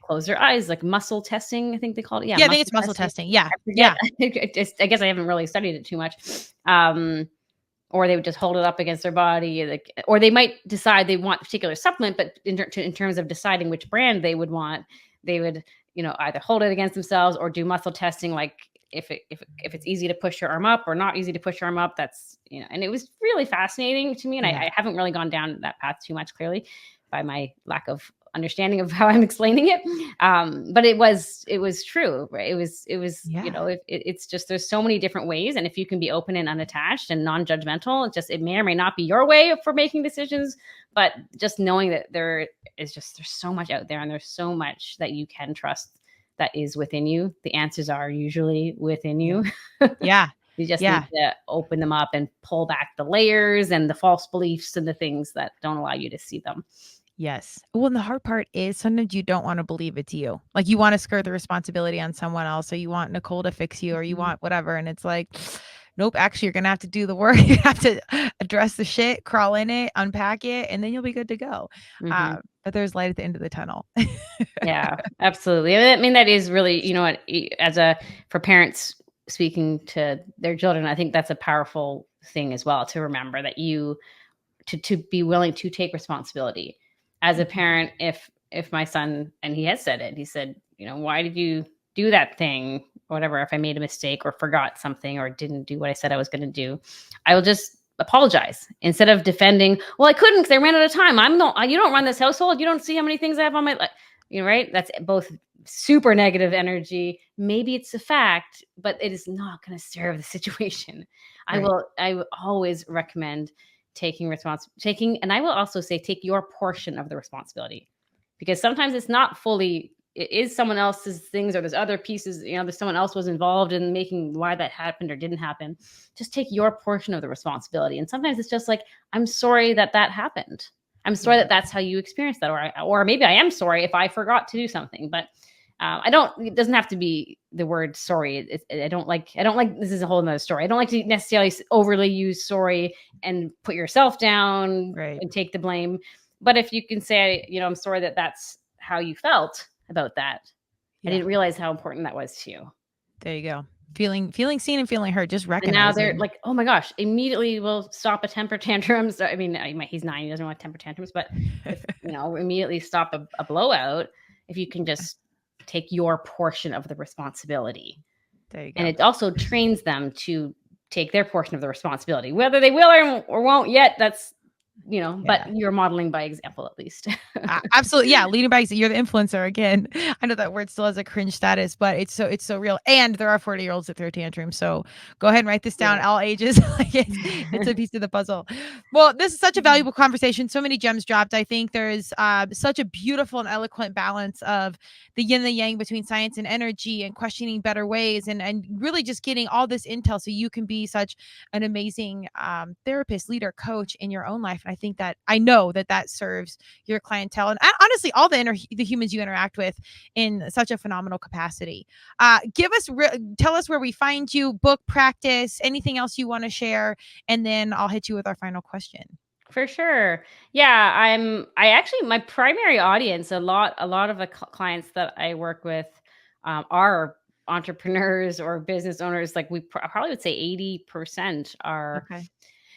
Speaker 3: close their eyes, like muscle testing, I think they call it.
Speaker 2: Yeah, I think it's muscle testing. Yeah.
Speaker 3: I guess I haven't really studied it too much. Or they would just hold it up against their body, or they might decide they want a particular supplement, but in terms of deciding which brand they would want, they would, either hold it against themselves or do muscle testing, like if it's easy to push your arm up or not easy to push your arm up. That's, and it was really fascinating to me. And I haven't really gone down that path too much, clearly, by my lack of understanding of how I'm explaining it. But it was true, right? It was, it's just, there's so many different ways. And if you can be open and unattached and non-judgmental, it may or may not be your way for making decisions, but just knowing that there's so much out there and there's so much that you can trust that is within you. The answers are usually within you.
Speaker 2: Yeah.
Speaker 3: You just need to open them up and pull back the layers and the false beliefs and the things that don't allow you to see them.
Speaker 2: Yes. Well, and the hard part is sometimes you don't want to believe it's you. Like you want to skirt the responsibility on someone else, or you want Nicole to fix you, or you want whatever. And it's like, nope, actually, you're going to have to do the work. You have to address the shit, crawl in it, unpack it, and then you'll be good to go. But there's light at the end of the tunnel.
Speaker 3: Yeah, absolutely. I mean, that is really, for parents speaking to their children, I think that's a powerful thing as well, to remember that to be willing to take responsibility. As a parent, if my son, and he has said it, he said, why did you do that thing? Whatever, if I made a mistake or forgot something or didn't do what I said I was going to do, I will just apologize instead of defending. Well, I couldn't because I ran out of time. You don't run this household. You don't see how many things I have on my life. Right? That's both super negative energy. Maybe it's a fact, but it is not going to serve the situation. Right. I will always recommend and I will also say, take your portion of the responsibility, because sometimes it's not fully, it is someone else's things, or there's other pieces, there's someone else was involved in making why that happened or didn't happen. Just take your portion of the responsibility. And sometimes it's just like, I'm sorry that happened. I'm sorry that that's how you experienced that. Or maybe I am sorry if I forgot to do something, but it doesn't have to be the word sorry. I don't like, this is a whole nother story. I don't like to necessarily overly use sorry and put yourself down and take the blame. But if you can say, I'm sorry that that's how you felt about that. I didn't realize how important that was to you.
Speaker 2: There you go. Feeling seen and feeling heard, just recognizing.
Speaker 3: And now they're like, oh my gosh, immediately will stop a temper tantrum. So, I mean, he's 9, he doesn't want temper tantrums, but immediately stop a blowout if you can just take your portion of the responsibility.
Speaker 2: There you go.
Speaker 3: And it also trains them to take their portion of the responsibility, whether they will or won't yet. That's, but you're modeling by example, at least.
Speaker 2: Absolutely. Yeah. Leading by example. You're the influencer again. I know that word still has a cringe status, but it's so real. And there are 40-year-olds that throw tantrums. So go ahead and write this down. All ages. It's a piece of the puzzle. Well, this is such a valuable conversation. So many gems dropped. I think there is such a beautiful and eloquent balance of the yin and the yang between science and energy, and questioning better ways, and really just getting all this intel so you can be such an amazing therapist, leader, coach in your own life. I think that I know that serves your clientele, and honestly, all the humans you interact with in such a phenomenal capacity. Tell us where we find you, book, practice, anything else you want to share, and then I'll hit you with our final question.
Speaker 3: For sure. Yeah, my primary audience, a lot of the clients that I work with are entrepreneurs or business owners. Like we probably would say 80% are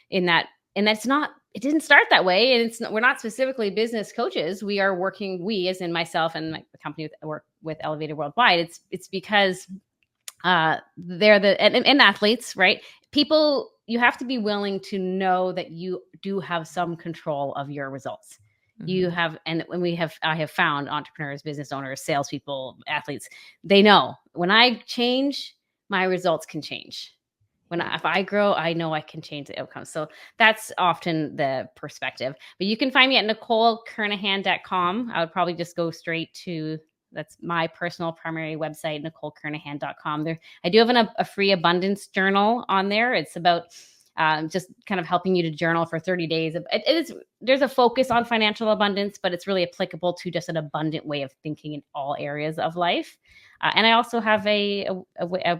Speaker 3: in that. And it didn't start that way. And we're not specifically business coaches. We are working, as in myself and the company I work with, Elevated Worldwide. It's because they're and athletes, right? People, you have to be willing to know that you do have some control of your results. Mm-hmm. You have, and I have found entrepreneurs, business owners, salespeople, athletes, they know when I change, my results can change. if I grow, I know I can change the outcome. So that's often the perspective. But you can find me at NicoleKernohan.com. I would probably just go straight to, that's my personal primary website, NicoleKernohan.com. I do have a free abundance journal on there. It's about just kind of helping you to journal for 30 days. There's a focus on financial abundance, but it's really applicable to just an abundant way of thinking in all areas of life. And I also have a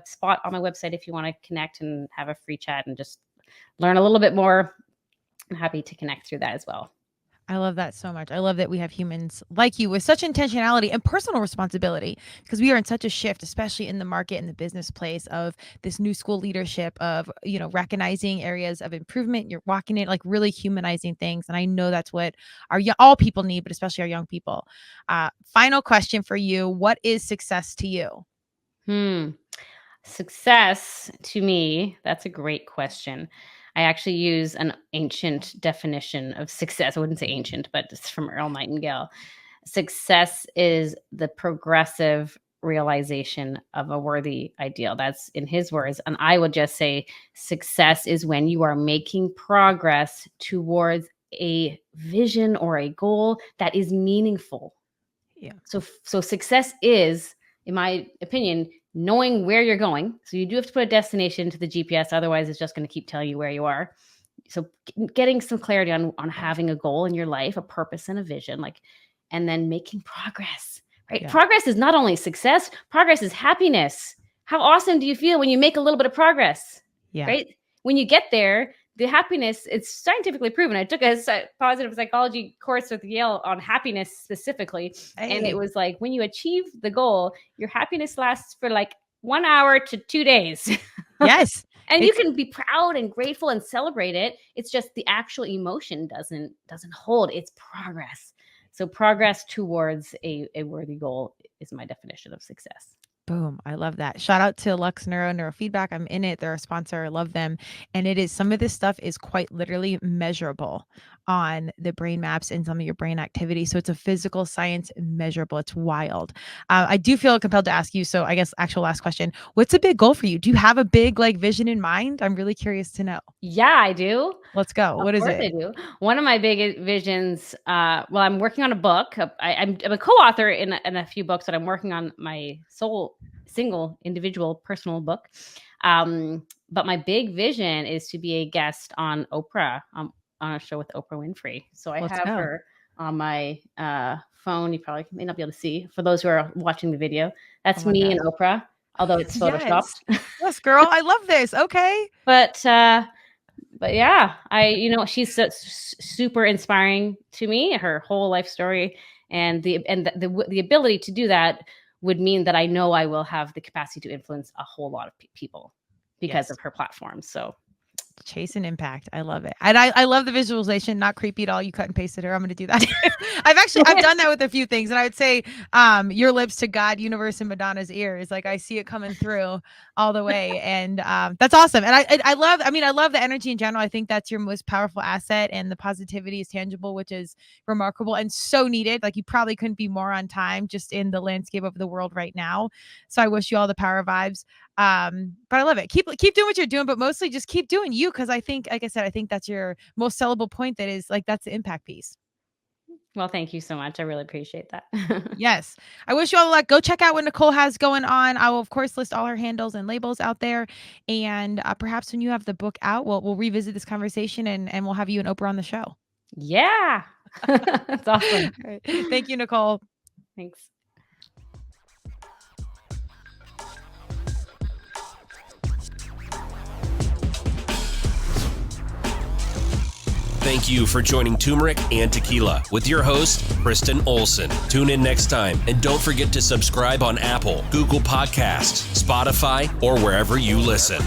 Speaker 3: spot on my website if you want to connect and have a free chat and just learn a little bit more. I'm happy to connect through that as well.
Speaker 2: I love that so much. I love that we have humans like you with such intentionality and personal responsibility, because we are in such a shift, especially in the market and the business place, of this new school leadership of, recognizing areas of improvement. You're walking it, like really humanizing things. And I know that's what all people need, but especially our young people. Final question for you. What is success to you?
Speaker 3: Success to me, that's a great question. I actually use an ancient definition of success. I wouldn't say ancient, but it's from Earl Nightingale. Success is the progressive realization of a worthy ideal. That's in his words. And I would just say success is when you are making progress towards a vision or a goal that is meaningful.
Speaker 2: Yeah.
Speaker 3: So success is, in my opinion, knowing where you're going. So you do have to put a destination to the GPS. Otherwise, it's just going to keep telling you where you are. So getting some clarity on having a goal in your life, a purpose and a vision, and then making progress, right? Yeah. Progress is not only success, progress is happiness. How awesome do you feel when you make a little bit of progress? Yeah. Right? When you get there, the happiness, it's scientifically proven. I took a positive psychology course with Yale on happiness specifically. Hey. And it was like, when you achieve the goal, your happiness lasts for 1 hour to 2 days.
Speaker 2: Yes.
Speaker 3: And you can be proud and grateful and celebrate it. It's just the actual emotion doesn't hold. It's progress. So progress towards a worthy goal is my definition of success.
Speaker 2: Boom. I love that. Shout out to Lux Neurofeedback. I'm in it. They're a sponsor. I love them. And some of this stuff is quite literally measurable on the brain maps and some of your brain activity. So it's a physical science measurable. It's wild. I do feel compelled to ask you. So I guess actual last question, what's a big goal for you? Do you have a big vision in mind? I'm really curious to know.
Speaker 3: Yeah, I do.
Speaker 2: Let's go. What is it?
Speaker 3: I do. One of my big visions, I'm working on a book. I'm a co-author in a few books, but I'm working on my single individual personal book. But my big vision is to be a guest on Oprah, on a show with Oprah Winfrey. So I have her on my phone. You probably may not be able to see for those who are watching the video. That's me and Oprah, although it's photoshopped.
Speaker 2: Yes, girl. I love this. Okay.
Speaker 3: But yeah, she's super inspiring to me, her whole life story, and the ability to do that would mean that I know I will have the capacity to influence a whole lot of people because of her platform. So
Speaker 2: chase and impact. I love it. And I love the visualization, not creepy at all. You cut and pasted her. I'm going to do that. I've done that with a few things. And I would say, your lips to God, universe, and Madonna's ears. I see it coming through all the way. And that's awesome. And I love the energy in general. I think that's your most powerful asset, and the positivity is tangible, which is remarkable and so needed. You probably couldn't be more on time just in the landscape of the world right now. So I wish you all the power vibes. But I love it. Keep doing what you're doing, but mostly just keep doing you. Cause I think, like I said, I think that's your most sellable point. That is that's the impact piece.
Speaker 3: Well, thank you so much. I really appreciate that.
Speaker 2: Yes. I wish you all luck. Go check out what Nicole has going on. I will, of course, list all her handles and labels out there. And perhaps when you have the book out, we'll revisit this conversation and we'll have you and Oprah on the show.
Speaker 3: Yeah. That's awesome.
Speaker 2: Right. Thank you, Nicole.
Speaker 3: Thanks.
Speaker 1: Thank you for joining Turmeric and Tequila with your host, Kristen Olson. Tune in next time, and don't forget to subscribe on Apple, Google Podcasts, Spotify, or wherever you listen.